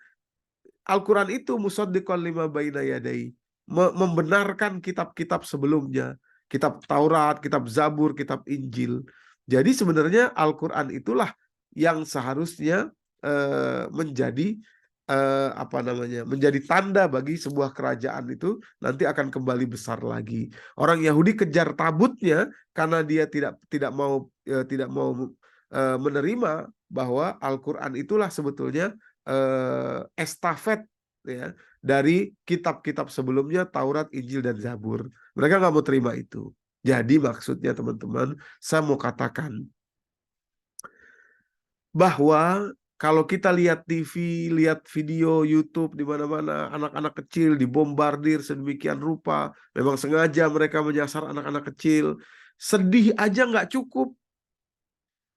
Al-Quran itu musaddiqan lima baina yadai, membenarkan kitab-kitab sebelumnya, kitab Taurat, kitab Zabur, kitab Injil. Jadi sebenarnya Al-Quran itulah yang seharusnya menjadi menjadi tanda bagi sebuah kerajaan itu nanti akan kembali besar lagi. Orang Yahudi kejar tabutnya karena dia tidak mau menerima bahwa Al-Quran itulah sebetulnya estafet ya, dari kitab-kitab sebelumnya, Taurat, Injil, dan Zabur. Mereka nggak mau terima itu. Jadi maksudnya teman-teman, saya mau katakan bahwa kalau kita lihat TV, lihat video YouTube di mana-mana, anak-anak kecil dibombardir sedemikian rupa, memang sengaja mereka menyasar anak-anak kecil. Sedih aja nggak cukup,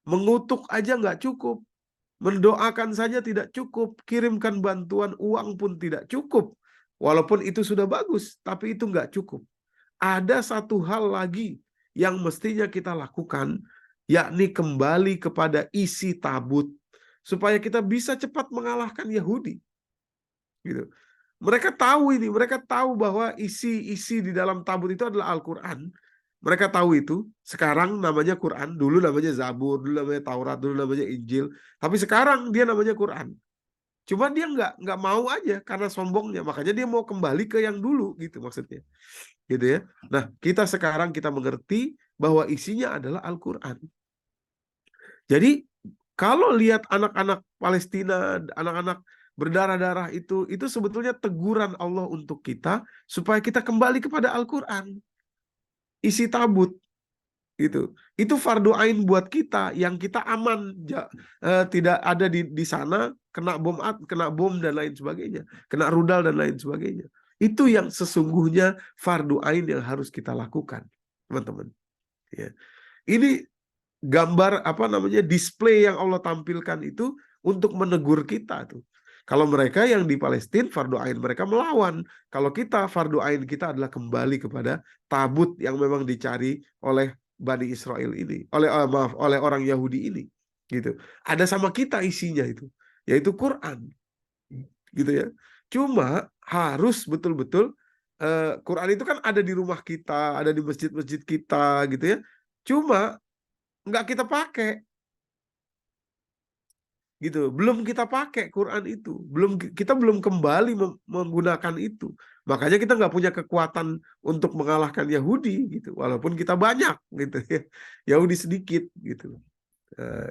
mengutuk aja nggak cukup, mendoakan saja tidak cukup, kirimkan bantuan uang pun tidak cukup. Walaupun itu sudah bagus, tapi itu nggak cukup. Ada satu hal lagi yang mestinya kita lakukan, yakni kembali kepada isi tabut, supaya kita bisa cepat mengalahkan Yahudi. Gitu. Mereka tahu ini, mereka tahu bahwa isi di dalam tabut itu adalah Al-Quran. Mereka tahu itu. Sekarang namanya Quran, dulu namanya Zabur, dulu namanya Taurat, dulu namanya Injil. Tapi sekarang dia namanya Quran. Cuma dia nggak mau aja karena sombongnya, makanya dia mau kembali ke yang dulu gitu maksudnya, gitu ya. Nah, kita sekarang kita mengerti bahwa isinya adalah Al-Quran. Jadi kalau lihat anak-anak Palestina, anak-anak berdarah-darah itu sebetulnya teguran Allah untuk kita supaya kita kembali kepada Al-Quran, isi tabut gitu. Itu fardu ain buat kita yang kita aman, tidak ada di sana kena bom dan lain sebagainya, kena rudal dan lain sebagainya. Itu yang sesungguhnya fardu ain yang harus kita lakukan, teman-teman. Ya. Ini gambar display yang Allah tampilkan itu untuk menegur kita tuh. Kalau mereka yang di Palestina fardu ain mereka melawan, kalau kita fardu ain kita adalah kembali kepada tabut yang memang dicari oleh Bani Israel ini, oleh orang Yahudi ini, gitu. Ada sama kita isinya itu, yaitu Quran, gitu ya. Cuma harus betul-betul Quran itu kan ada di rumah kita, ada di masjid-masjid kita, gitu ya. Cuma nggak kita pakai, gitu. Belum kita pakai Quran itu, kita belum kembali menggunakan itu. Makanya kita nggak punya kekuatan untuk mengalahkan Yahudi, gitu. Walaupun kita banyak, gitu ya. Yahudi sedikit, gitu.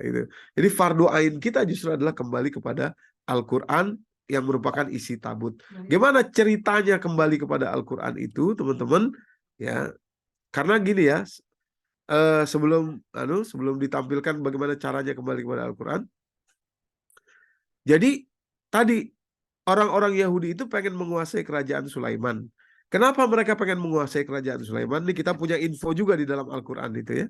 Itu. Jadi fardu ain kita justru adalah kembali kepada Al-Quran yang merupakan isi tabut. Gimana ceritanya kembali kepada Al-Quran itu, teman-teman? Ya, karena gini ya. Sebelum ditampilkan bagaimana caranya kembali kepada Al-Quran. Jadi tadi orang-orang Yahudi itu pengen menguasai kerajaan Sulaiman. Kenapa mereka pengen menguasai kerajaan Sulaiman? Ini kita punya info juga di dalam Al-Quran itu ya.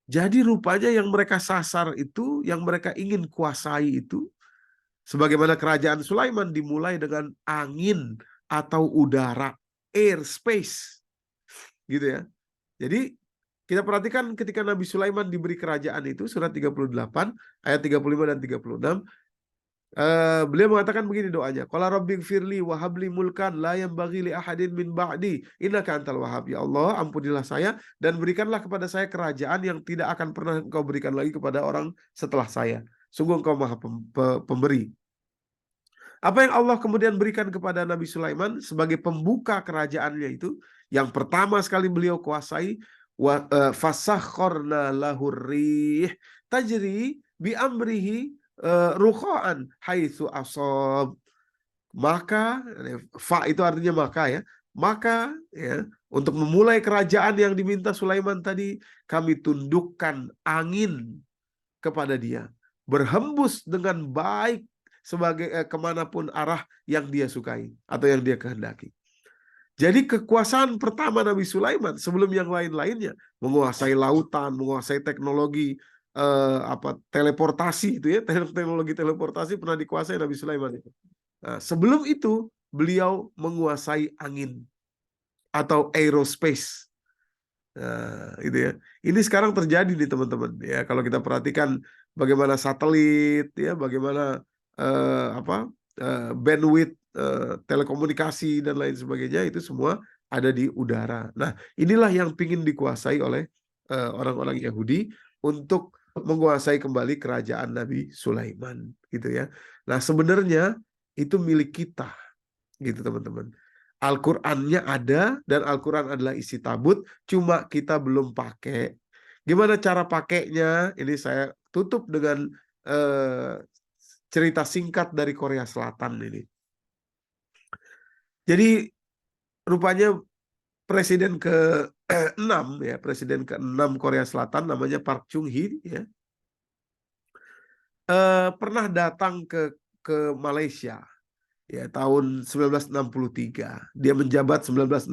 Jadi rupanya yang mereka sasar itu, yang mereka ingin kuasai itu, sebagaimana kerajaan Sulaiman dimulai dengan angin atau udara, air, space. Gitu ya. Jadi kita perhatikan ketika Nabi Sulaiman diberi kerajaan itu, surat 38, ayat 35 dan 36, beliau mengatakan begini doanya, qala rabbighfirli wa habli mulkan la yanbaghi li ahadin min ba'di innaka antal wahhab. Ya Allah, ampunilah saya dan berikanlah kepada saya kerajaan yang tidak akan pernah Engkau berikan lagi kepada orang setelah saya. Sungguh Engkau Maha Pemberi. Apa yang Allah kemudian berikan kepada Nabi Sulaiman sebagai pembuka kerajaannya itu, yang pertama sekali beliau kuasai, fasakharna lahur rih tajri bi amrihi ruqaan haitsu asab. Maka fa itu artinya maka ya. Maka ya, untuk memulai kerajaan yang diminta Sulaiman tadi, kami tundukkan angin kepada dia, berhembus dengan baik sebagai kemanapun arah yang dia sukai atau yang dia kehendaki. Jadi kekuasaan pertama Nabi Sulaiman sebelum yang lain-lainnya, menguasai lautan, menguasai teknologi teleportasi itu ya, teknologi teleportasi pernah dikuasai Nabi Sulaiman itu. Nah, sebelum itu beliau menguasai angin atau aerospace. Nah, itu ya. Ini sekarang terjadi nih teman-teman ya. Kalau kita perhatikan bagaimana satelit ya, bagaimana bandwidth telekomunikasi dan lain sebagainya, itu semua ada di udara. Nah, inilah yang ingin dikuasai oleh orang-orang Yahudi untuk menguasai kembali kerajaan Nabi Sulaiman, gitu ya. Nah, sebenarnya itu milik kita, gitu teman-teman. Al-Qur'annya ada dan Al-Quran adalah isi tabut, cuma kita belum pakai. Gimana cara pakainya? Ini saya tutup dengan cerita singkat dari Korea Selatan ini. Jadi rupanya presiden ke-6 ya, presiden ke-6 Korea Selatan namanya Park Chung-hee ya, pernah datang ke Malaysia ya tahun 1963. Dia menjabat 1962.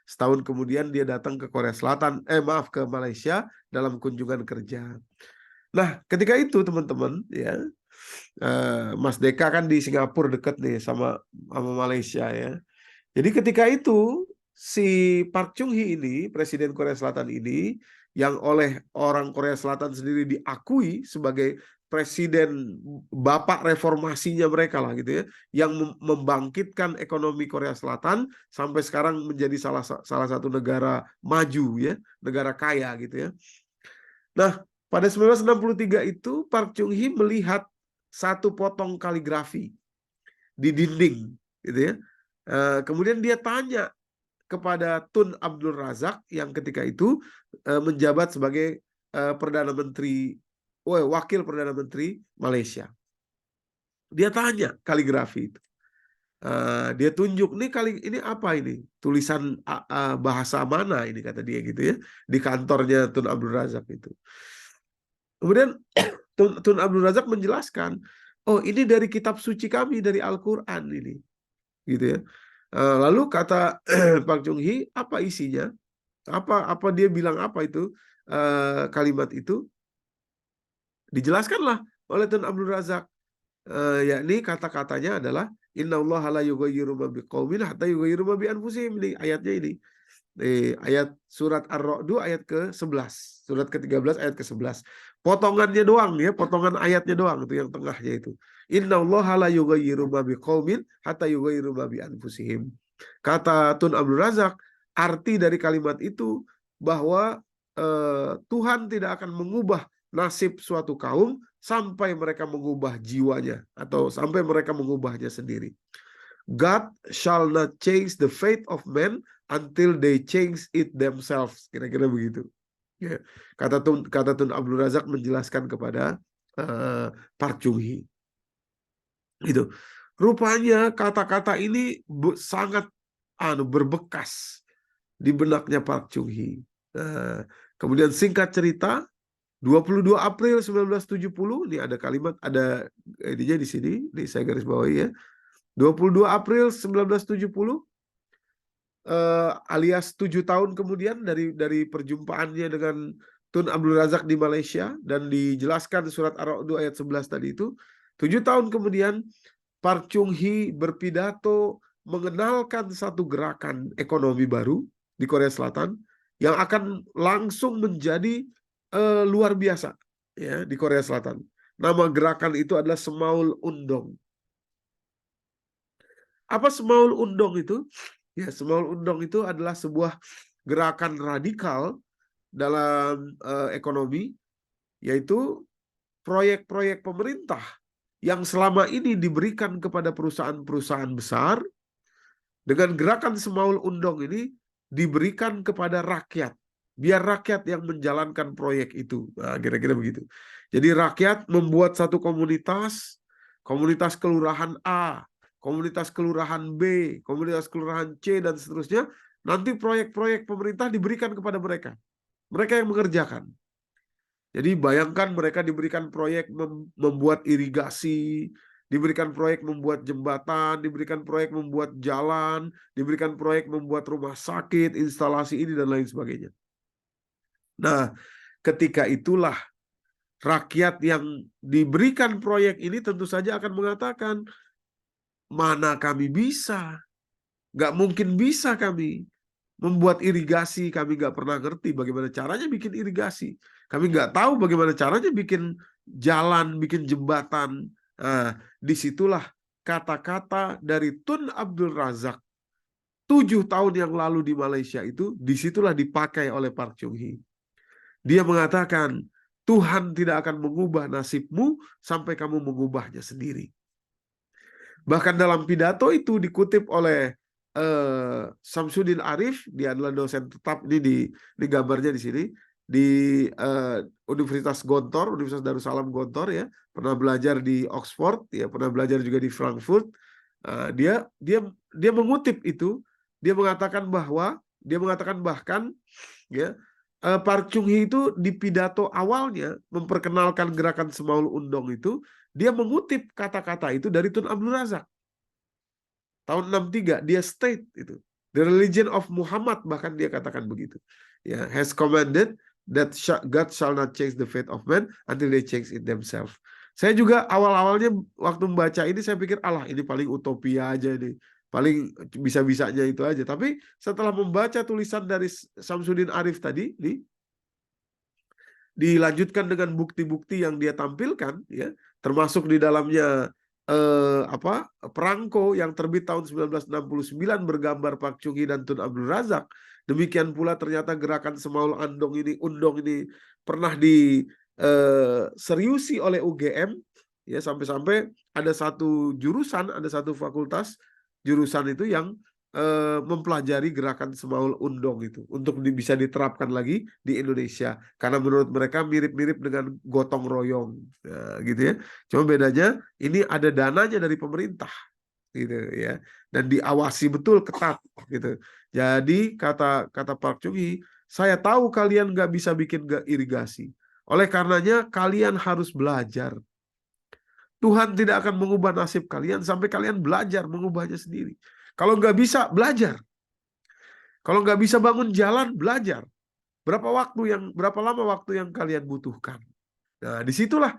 Setahun kemudian dia datang ke Korea Selatan, ke Malaysia dalam kunjungan kerja. Nah, ketika itu teman-teman ya, Mas Deka kan di Singapura dekat nih sama Malaysia ya. Jadi ketika itu si Park Chung-hee ini, presiden Korea Selatan ini, yang oleh orang Korea Selatan sendiri diakui sebagai presiden bapak reformasinya mereka lah gitu ya, yang membangkitkan ekonomi Korea Selatan sampai sekarang menjadi salah satu negara maju ya, negara kaya gitu ya. Nah, pada 1963 itu Park Chung-hee melihat satu potong kaligrafi di dinding gitu ya. Kemudian dia tanya kepada Tun Abdul Razak yang ketika itu menjabat sebagai wakil Perdana Menteri Malaysia. Dia tanya kaligrafi itu. Dia tunjuk ini apa ini? Tulisan bahasa mana ini, kata dia gitu ya, di kantornya Tun Abdul Razak itu. Kemudian Tun Abdul Razak menjelaskan, oh ini dari kitab suci kami, dari Al-Quran ini, gitu ya. Lalu kata Park Chung-hee, apa isinya? Apa dia bilang apa itu kalimat itu? Dijelaskanlah oleh Tun Abdul Razak. Yakni kata-katanya adalah innallaha la yughayyiru ma biqaumin hatta yughayyiru ma bi anfusihim. Ini ayatnya ini. Ayat surat Ar-Ra'd ayat ke-11. Surat ke-13 ayat ke-11. Potongannya doang ya, potongan ayatnya doang itu yang tengahnya itu. Innallaha la yughayyiru ma biqaumin hatta yughayyiru ma bi anfusihim. Kata Tun Abdul Razak, arti dari kalimat itu bahwa Tuhan tidak akan mengubah nasib suatu kaum sampai mereka mengubah jiwanya atau sampai mereka mengubahnya sendiri. God shall not change the fate of men until they change it themselves. Kira-kira begitu. Ya. Kata Tun Abdul Razak menjelaskan kepada Park Chung-hee. Gitu. Rupanya kata-kata ini sangat berbekas di benaknya Park Chung-hee. Kemudian singkat cerita, 22 April 1970, ini ada kalimat, ada ininya di sini, saya garis bawahi ya. 22 April 1970, alias 7 tahun kemudian dari perjumpaannya dengan Tun Abdul Razak di Malaysia, dan dijelaskan surat Ar-Ra'd ayat 11 tadi itu, 7 tahun kemudian Park Chung-hee berpidato mengenalkan satu gerakan ekonomi baru di Korea Selatan yang akan langsung menjadi luar biasa ya di Korea Selatan. Nama gerakan itu adalah Semaul Undong. Apa Semaul Undong itu? Ya, Semaul Undong itu adalah sebuah gerakan radikal dalam ekonomi, yaitu proyek-proyek pemerintah yang selama ini diberikan kepada perusahaan-perusahaan besar, dengan gerakan Semaul Undong ini diberikan kepada rakyat. Biar rakyat yang menjalankan proyek itu. Nah, kira-kira begitu. Jadi rakyat membuat satu komunitas kelurahan A, komunitas kelurahan B, komunitas kelurahan C, dan seterusnya. Nanti proyek-proyek pemerintah diberikan kepada mereka. Mereka yang mengerjakan. Jadi bayangkan mereka diberikan proyek membuat irigasi, diberikan proyek membuat jembatan, diberikan proyek membuat jalan, diberikan proyek membuat rumah sakit, instalasi ini, dan lain sebagainya. Nah, ketika itulah rakyat yang diberikan proyek ini tentu saja akan mengatakan, mana kami bisa? Nggak mungkin bisa kami membuat irigasi, kami nggak pernah ngerti bagaimana caranya bikin irigasi. Kami nggak tahu bagaimana caranya bikin jalan, bikin jembatan. Nah, disitulah kata-kata dari Tun Abdul Razak 7 tahun yang lalu di Malaysia itu, disitulah dipakai oleh Park Chung-hee. Dia mengatakan, Tuhan tidak akan mengubah nasibmu sampai kamu mengubahnya sendiri. Bahkan dalam pidato itu dikutip oleh Samsudin Arif, dia adalah dosen tetap ini di gambarnya di sini di Universitas Gontor, Universitas Darussalam Gontor ya, pernah belajar di Oxford ya, pernah belajar juga di Frankfurt. Dia dia mengutip itu, dia mengatakan bahkan ya, Park Chung-hee itu di pidato awalnya memperkenalkan gerakan Semaul Undong itu, dia mengutip kata-kata itu dari Tun Abdul Razak. Tahun 63 dia state itu. The religion of Muhammad, bahkan dia katakan begitu. Ya, has commanded that God shall not change the fate of man until they change it themselves. Saya juga awal-awalnya waktu membaca ini saya pikir alah ini paling utopia aja nih. Paling bisa-bisanya itu aja. Tapi setelah membaca tulisan dari Samsudin Arif tadi, dilanjutkan dengan bukti-bukti yang dia tampilkan, ya, termasuk di dalamnya perangko yang terbit tahun 1969 bergambar Park Chung-hee dan Tun Abdul Razak. Demikian pula ternyata gerakan Semaul Undong ini pernah diseriusi oleh UGM, ya, sampai-sampai ada satu jurusan, ada satu fakultas jurusan itu yang mempelajari gerakan Semaul Undong itu untuk bisa diterapkan lagi di Indonesia karena menurut mereka mirip-mirip dengan gotong royong, nah, gitu ya. Cuma bedanya ini ada dananya dari pemerintah, gitu ya, dan diawasi betul ketat, gitu. Jadi kata Park Chung-hee, saya tahu kalian nggak bisa bikin irigasi, oleh karenanya kalian harus belajar. Tuhan tidak akan mengubah nasib kalian sampai kalian belajar mengubahnya sendiri. Kalau nggak bisa, belajar. Kalau nggak bisa bangun jalan, belajar. Berapa lama waktu yang kalian butuhkan. Nah, disitulah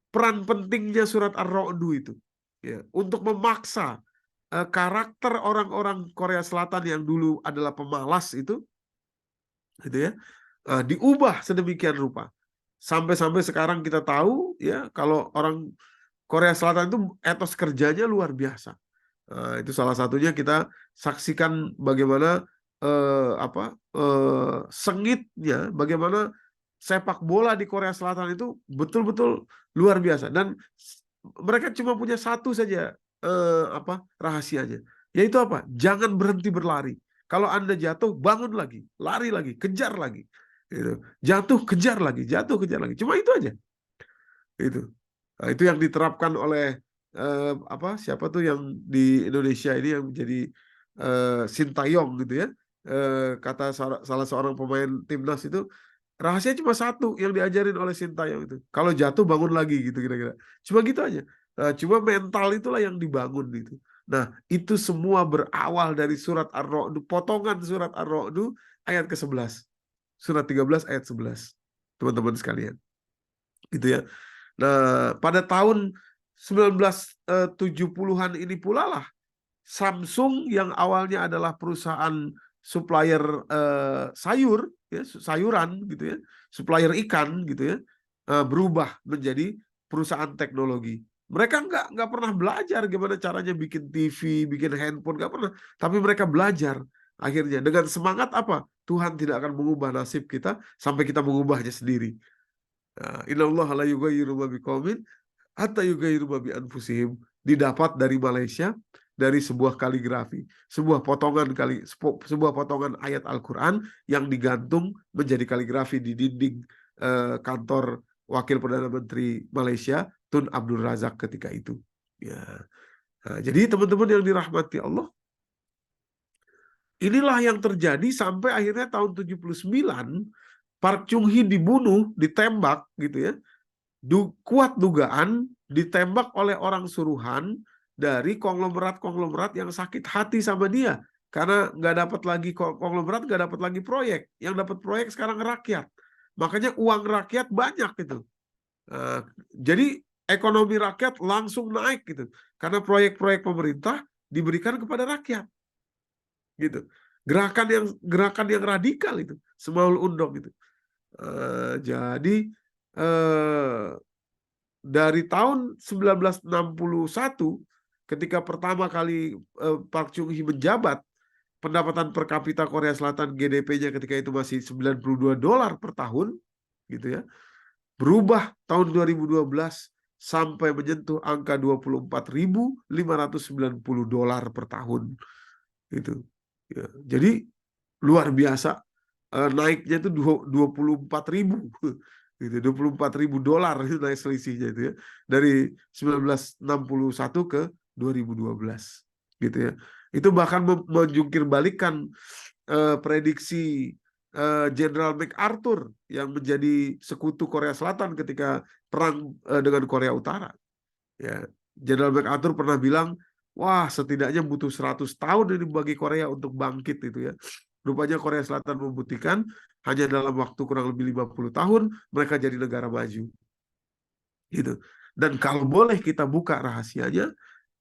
peran pentingnya surat Ar-Ra'du itu. Ya, untuk memaksa karakter orang-orang Korea Selatan yang dulu adalah pemalas itu, gitu ya, diubah sedemikian rupa. Sampai-sampai sekarang kita tahu, ya, kalau orang Korea Selatan itu etos kerjanya luar biasa. Itu salah satunya kita saksikan bagaimana sengitnya, bagaimana sepak bola di Korea Selatan itu betul-betul luar biasa, dan mereka cuma punya satu saja rahasianya, yaitu apa? Jangan berhenti berlari. Kalau Anda jatuh, bangun lagi, lari lagi, kejar lagi. Gitu. Jatuh, kejar lagi, jatuh, kejar lagi. Cuma itu aja. Itu yang diterapkan oleh siapa tuh yang di Indonesia ini yang menjadi Sintayong, gitu ya. Kata salah seorang pemain timnas itu, rahasia cuma satu yang diajarin oleh Sintayong itu, kalau jatuh bangun lagi, gitu kira-kira. Cuma gitu aja. Nah, cuma mental itulah yang dibangun gitu. Nah, itu semua berawal dari surat Ar-Ra'du, potongan surat Ar-Ra'du ayat ke-11. Surat 13 ayat 11. Teman-teman sekalian. Gitu ya. Nah, pada tahun 1970-an ini pula lah Samsung yang awalnya adalah perusahaan supplier sayur, ya, sayuran gitu ya, supplier ikan gitu ya, berubah menjadi perusahaan teknologi. Mereka nggak pernah belajar gimana caranya bikin TV, bikin handphone, nggak pernah. Tapi mereka belajar akhirnya dengan semangat apa? Tuhan tidak akan mengubah nasib kita sampai kita mengubahnya sendiri. Innallaha la yughayyiru ma biqaumin hatta yughayyiru ma bi anfusihim, didapat dari Malaysia, dari sebuah kaligrafi, sebuah potongan ayat Al-Qur'an yang digantung menjadi kaligrafi di dinding kantor Wakil Perdana Menteri Malaysia Tun Abdul Razak ketika itu. Ya. Nah, jadi teman-teman yang dirahmati Allah, inilah yang terjadi sampai akhirnya tahun 79 Park Chung-hee dibunuh, ditembak gitu ya. Kuat dugaan ditembak oleh orang suruhan dari konglomerat-konglomerat yang sakit hati sama dia karena nggak dapat lagi konglomerat, nggak dapat lagi proyek. Yang dapat proyek sekarang rakyat. Makanya uang rakyat banyak gitu. Jadi ekonomi rakyat langsung naik gitu karena proyek-proyek pemerintah diberikan kepada rakyat. Gitu. Gerakan yang radikal itu, Semaul Undong itu. Jadi dari tahun 1961 ketika pertama kali Park Chung-hee menjabat, pendapatan per kapita Korea Selatan GDP-nya ketika itu masih $92 per tahun, gitu ya. Berubah tahun 2012 sampai menyentuh angka $24.590 per tahun. Gitu. Ya, jadi luar biasa. Naiknya itu 24.000 gitu, $24.000 itu naik selisihnya itu ya, dari 1961 ke 2012 gitu ya. Itu bahkan menjungkir balikan prediksi Jenderal MacArthur yang menjadi sekutu Korea Selatan ketika perang dengan Korea Utara. Ya, Jenderal MacArthur pernah bilang, wah setidaknya butuh 100 tahun ini bagi Korea untuk bangkit itu ya. Rupanya Korea Selatan membuktikan hanya dalam waktu kurang lebih 50 tahun mereka jadi negara maju. Gitu. Dan kalau boleh kita buka rahasianya,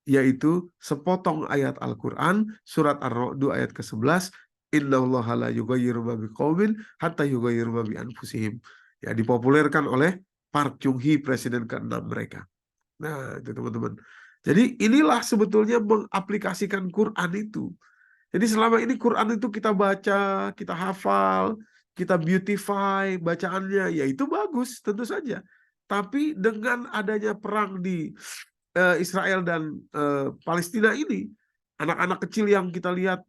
yaitu sepotong ayat Al-Quran, surat Ar-Ra'd ayat ke-11, Innallaha la yughayyiru ma biqaumin hatta yughayyiru ma bi anfusihim. Ya, dipopulerkan oleh Park Chung-hee, presiden ke-6 mereka. Nah, itu teman-teman. Jadi inilah sebetulnya mengaplikasikan Quran itu. Jadi selama ini Quran itu kita baca, kita hafal, kita beautify bacaannya, ya itu bagus tentu saja. Tapi dengan adanya perang di Israel dan Palestina ini, anak-anak kecil yang kita lihat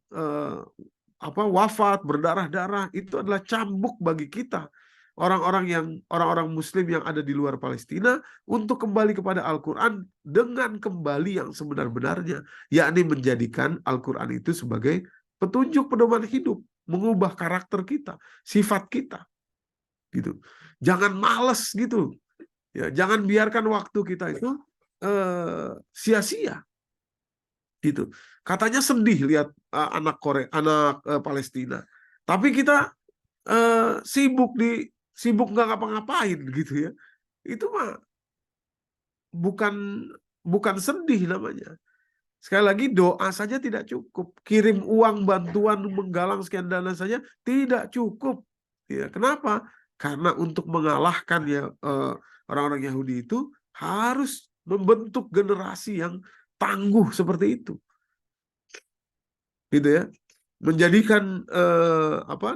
wafat berdarah-darah, itu adalah cambuk bagi kita, orang-orang Muslim yang ada di luar Palestina, untuk kembali kepada Al-Quran dengan kembali yang sebenar-benarnya, yakni menjadikan Al-Quran itu sebagai petunjuk pedoman hidup, mengubah karakter kita, sifat kita, gitu. Jangan males gitu, ya. Jangan biarkan waktu kita itu sia-sia, gitu. Katanya sedih lihat anak Palestina, tapi kita sibuk nggak ngapa-ngapain gitu ya. Itu mah bukan sedih namanya. Sekali lagi, doa saja tidak cukup, kirim uang bantuan menggalang sekian dana saja tidak cukup. Ya, kenapa? Karena untuk mengalahkan ya orang-orang Yahudi itu harus membentuk generasi yang tangguh seperti itu, gitu ya. Menjadikan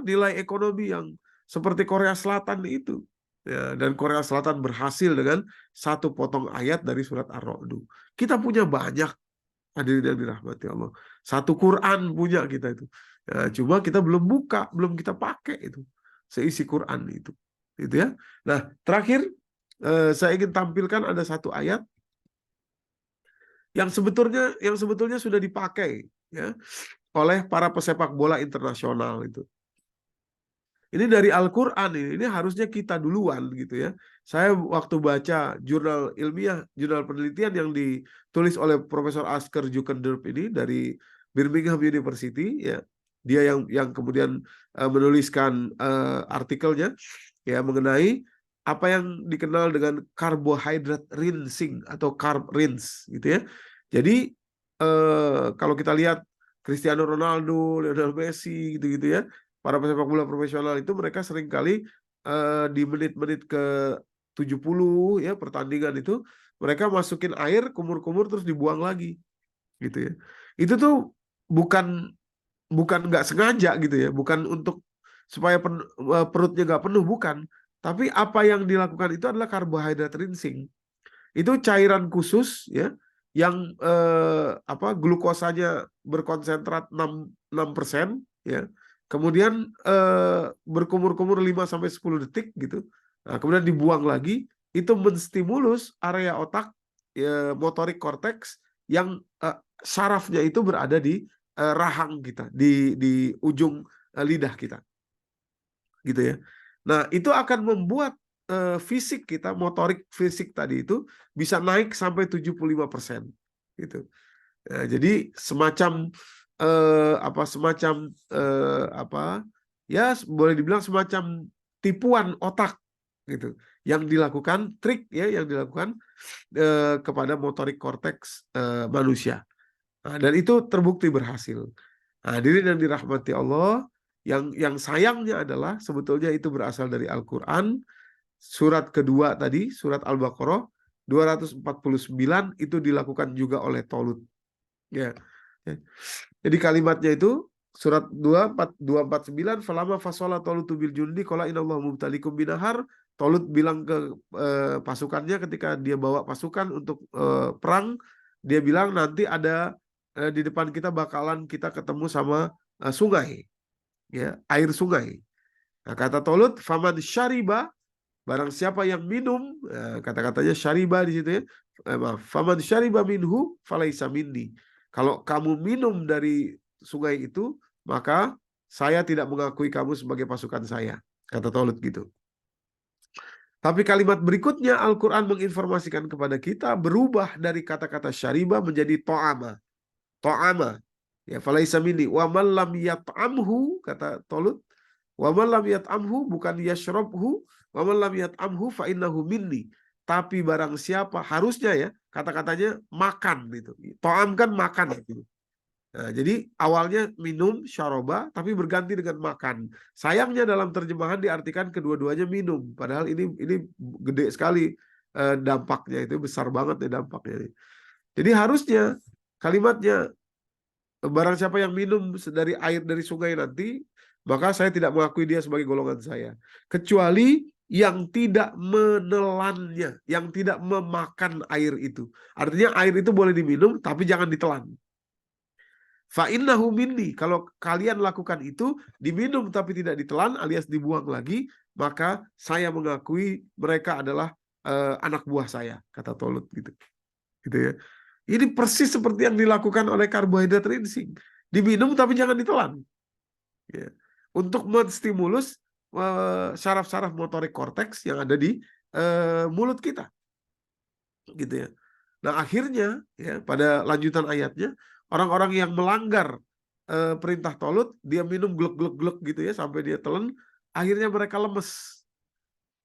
nilai ekonomi yang seperti Korea Selatan itu, ya, dan Korea Selatan berhasil dengan satu potong ayat dari surat Ar-Ra'd. Kita punya banyak, hadirin yang dirahmati Allah. Satu Quran punya kita itu. Ya, cuma kita belum buka, belum kita pakai itu seisi Quran itu, gitu ya. Nah, terakhir saya ingin tampilkan ada satu ayat yang sebetulnya sudah dipakai ya oleh para pesepak bola internasional itu. Ini dari Al-Quran ini harusnya kita duluan gitu ya. Saya waktu baca jurnal ilmiah, jurnal penelitian yang ditulis oleh Profesor Asker Jukendorp ini dari Birmingham University ya. Dia yang kemudian menuliskan artikelnya ya mengenai apa yang dikenal dengan carbohydrate rinsing atau carb rinse gitu ya. Jadi kalau kita lihat Cristiano Ronaldo, Lionel Messi gitu-gitu ya, para pesepak bola profesional itu mereka seringkali di menit-menit ke 70 ya pertandingan itu mereka masukin air kumur-kumur terus dibuang lagi gitu ya. Itu tuh bukan nggak sengaja gitu ya, bukan untuk supaya perutnya nggak penuh, bukan. Tapi apa yang dilakukan itu adalah carbohydrate rinsing. Itu cairan khusus ya yang glukosanya berkonsentrat 6% ya. Kemudian berkumur-kumur 5-10 detik gitu. Nah, kemudian dibuang lagi, itu menstimulus area otak ya, motorik korteks yang sarafnya itu berada di rahang kita, di ujung lidah kita. Gitu ya. Nah, itu akan membuat fisik kita, motorik fisik tadi itu bisa naik sampai 75% gitu. Nah, jadi semacam ya boleh dibilang semacam tipuan otak gitu yang dilakukan, trik ya yang dilakukan kepada motorik korteks manusia. Nah, dan itu terbukti berhasil. Nah, hadirin yang dirahmati Allah, yang sayangnya adalah sebetulnya itu berasal dari Al-Quran. Surat kedua tadi, surat Al-Baqarah 249 itu dilakukan juga oleh Tolut. Ya. Jadi kalimatnya itu surat 249 falama fasola Tolutu bil jundi qala inallahu mubtalikum binahar. Tolut bilang ke pasukannya ketika dia bawa pasukan untuk perang, dia bilang nanti ada di depan kita bakalan kita ketemu sama sungai, ya, air sungai. Nah, kata Tolut, faman syariba, barang siapa yang minum, kata-katanya syariba di situ ya, faman syariba minhu falaisa minni. Kalau kamu minum dari sungai itu, maka saya tidak mengakui kamu sebagai pasukan saya. Kata Tolut gitu. Tapi kalimat berikutnya Al-Quran menginformasikan kepada kita berubah dari kata-kata syariba menjadi to'ama. To'ama. Ya, falaisa minni. Wa man lam yat'amhu, kata Tolut. Wa man lam yat'amhu, bukan yashrabhu. Wa man lam yat'amhu fa innahu minni. Tapi barang siapa, harusnya ya, kata-katanya makan. Gitu. To'am kan makan. Gitu. Nah, jadi awalnya minum syaroba tapi berganti dengan makan. Sayangnya dalam terjemahan diartikan kedua-duanya minum. Padahal ini gede sekali dampaknya, itu besar banget ya dampaknya. Jadi harusnya kalimatnya barang siapa yang minum dari air dari sungai nanti, maka saya tidak mengakui dia sebagai golongan saya. Kecuali yang tidak menelannya, yang tidak memakan air itu. Artinya air itu boleh diminum tapi jangan ditelan. Fa'innahu minni, kalau kalian lakukan itu, diminum tapi tidak ditelan alias dibuang lagi, maka saya mengakui mereka adalah anak buah saya, kata Tolut gitu. Gitu ya. Ini persis seperti yang dilakukan oleh karbohidrat rinsing. Diminum tapi jangan ditelan. Ya. Untuk menstimulus saraf-saraf motorik korteks yang ada di mulut kita. Gitu ya. Nah, akhirnya ya pada lanjutan ayatnya orang-orang yang melanggar perintah Tolut, dia minum glek-glek-glek gitu ya sampai dia telan, akhirnya mereka lemes.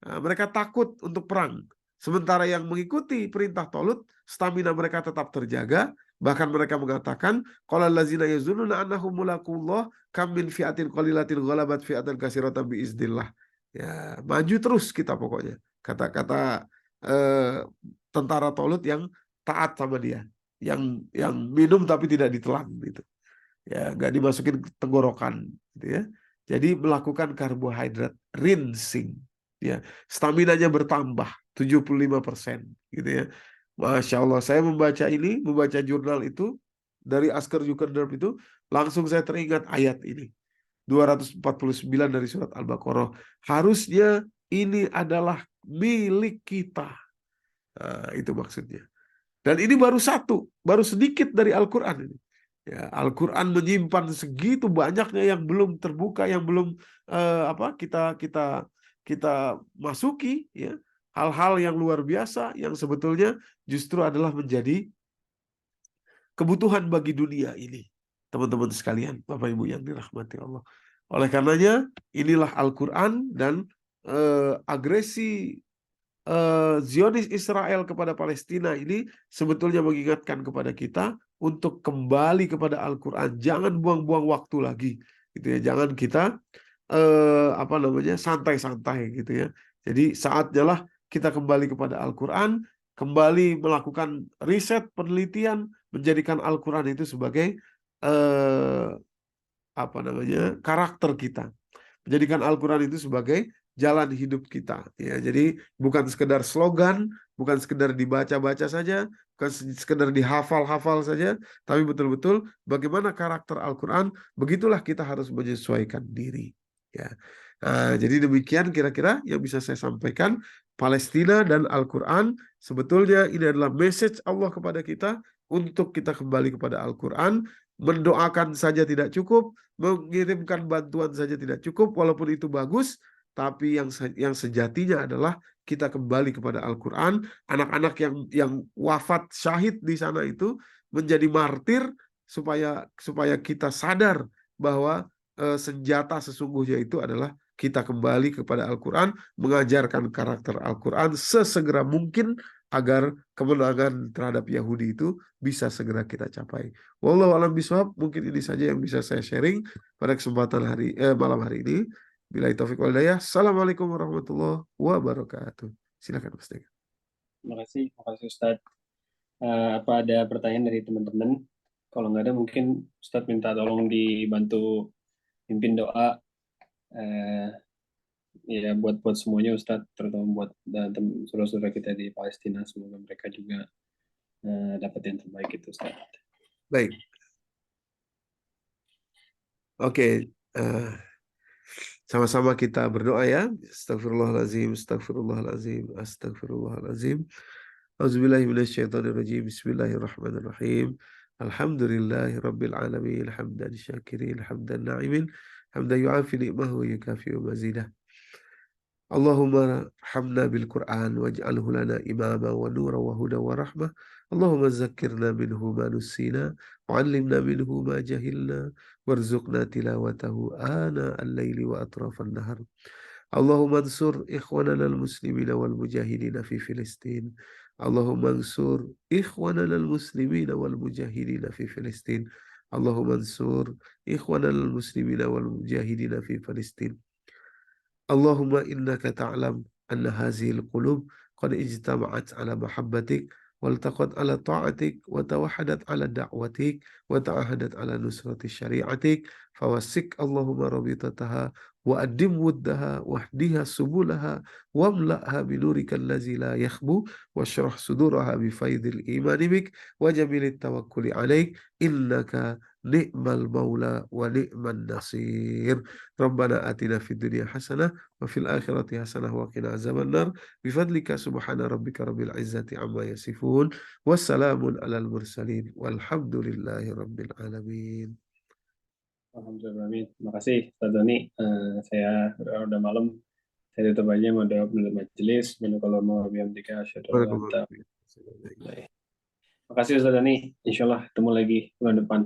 Nah, mereka takut untuk perang. Sementara yang mengikuti perintah Tolut, stamina mereka tetap terjaga, bahkan mereka mengatakan qala allazina yazunnuna annahum mulaqullah kam min fi'atin qalilatin ghalabat fi'atan katsiratan biiznillah. Ya, maju terus kita pokoknya. Kata-kata tentara Tolut yang taat sama dia, yang minum tapi tidak ditelan gitu. Ya, nggak dimasukin ke tenggorokan gitu ya. Jadi melakukan karbohidrat rinsing ya. Staminanya bertambah 75% gitu ya. Masya Allah, saya membaca jurnal itu dari Asker Zuckerberg itu, langsung saya teringat ayat ini. 249 dari surat Al-Baqarah. Harusnya ini adalah milik kita. Nah, itu maksudnya. Dan ini baru sedikit dari Al-Quran ini. Ya, Al-Quran menyimpan segitu banyaknya yang belum terbuka, yang belum kita masuki, ya. Hal-hal yang luar biasa yang sebetulnya justru adalah menjadi kebutuhan bagi dunia ini. Teman-teman sekalian, Bapak Ibu yang dirahmati Allah. Oleh karenanya, inilah Al-Quran dan agresi Zionis Israel kepada Palestina ini sebetulnya mengingatkan kepada kita untuk kembali kepada Al-Quran. Jangan buang-buang waktu lagi, gitu ya. Jangan kita santai-santai, gitu ya. Jadi saatnya lah kita kembali kepada Al-Quran, kembali melakukan riset, penelitian, menjadikan Al-Quran itu sebagai karakter kita, menjadikan Al-Quran itu sebagai jalan hidup kita ya. Jadi bukan sekedar slogan, bukan sekedar dibaca-baca saja, bukan sekedar dihafal-hafal saja, tapi betul-betul bagaimana karakter Al-Quran, begitulah kita harus menyesuaikan diri ya. Nah, jadi demikian kira-kira yang bisa saya sampaikan. Palestina dan Al-Quran sebetulnya ini adalah message Allah kepada kita untuk kita kembali kepada Al-Quran. Mendoakan saja tidak cukup, mengirimkan bantuan saja tidak cukup, walaupun itu bagus, tapi yang sejatinya adalah kita kembali kepada Al-Quran. Anak-anak yang wafat syahid di sana itu menjadi martir supaya kita sadar bahwa senjata sesungguhnya itu adalah kita kembali kepada Al-Quran, mengajarkan karakter Al-Quran sesegera mungkin agar kemenangan terhadap Yahudi itu bisa segera kita capai. Wallahu a'lam bishawab. Mungkin ini saja yang bisa saya sharing pada kesempatan malam hari ini. Billahi taufiq wal hidayah. Assalamualaikum warahmatullahi wabarakatuh. Silakan Mas Dega. Terima kasih Ustadz. Apa ada pertanyaan dari teman-teman? Kalau nggak ada, mungkin Ustadz minta tolong dibantu pimpin doa ya buat semuanya Ustadz, terutama buat saudara-saudara kita di Palestina. Semoga mereka juga dapat yang terbaik itu Ustadz. Baik. Oke. Sama-sama kita berdoa ya. Astagfirullahaladzim, astagfirullahaladzim, astagfirullahaladzim. Auzubillahi minasyaitonirrajim. Bismillahirrahmanirrahim. Alhamdulillahi Rabbil Alamin, hamdan syakirin, hamdan na'imin, hamdan yu'afi ni'mahu wa yukafi'u mazidah. Allahumma hamna bil Qur'an waj'alhu lana imama wa nura wa huda wa rahmah. Allahumma zakkirna minhu ma nusina wa 'allimna minhu ma jahilna warzuqna tilawatahu ana al-laili wa atrafan nahar. Allahumma ansur ikhwanana al-muslimina wal mujahidina fi Filistin. Allahumma ansur ikhwanana al-muslimina wal mujahidina fi Filistin. Allahumma ansur ikhwanana al-muslimina wal mujahidina fi Filistin. Allahumma innaka ta'lam anna hazihil qulub qad ijtama'at ala mahabbatik waltaqat ala ta'atik wa tawahadat ala da'watik wa ta'ahadat ala nusrati syari'atik fawassik Allahumma rabitataha wa addim wuddaha wahdiha subulaha wamla'ha binurika allazi la yakhbu washrah suduraha bifaidil imani bik wa jamilit tawakkuli alaik innaka ni'mal maula wa ni'man nasir. Rabbana atina fid dunya hasanah wa fil akhirati hasanah wa qina azabannar bifadlika subhana rabbika rabbil izzati amma yasifun wassalamun alal mursalin walhamdulillahi rabbil alamin. Alhamdulillah, amin. Terima kasih, Ustaz Doni. Saya udah malam. Saya tutup aja mau doa penutup majelis. Kalau mau bihamdika asyhadu an la ilaha illa anta. Terima kasih Ustaz Doni. Insyaallah ketemu lagi bulan depan.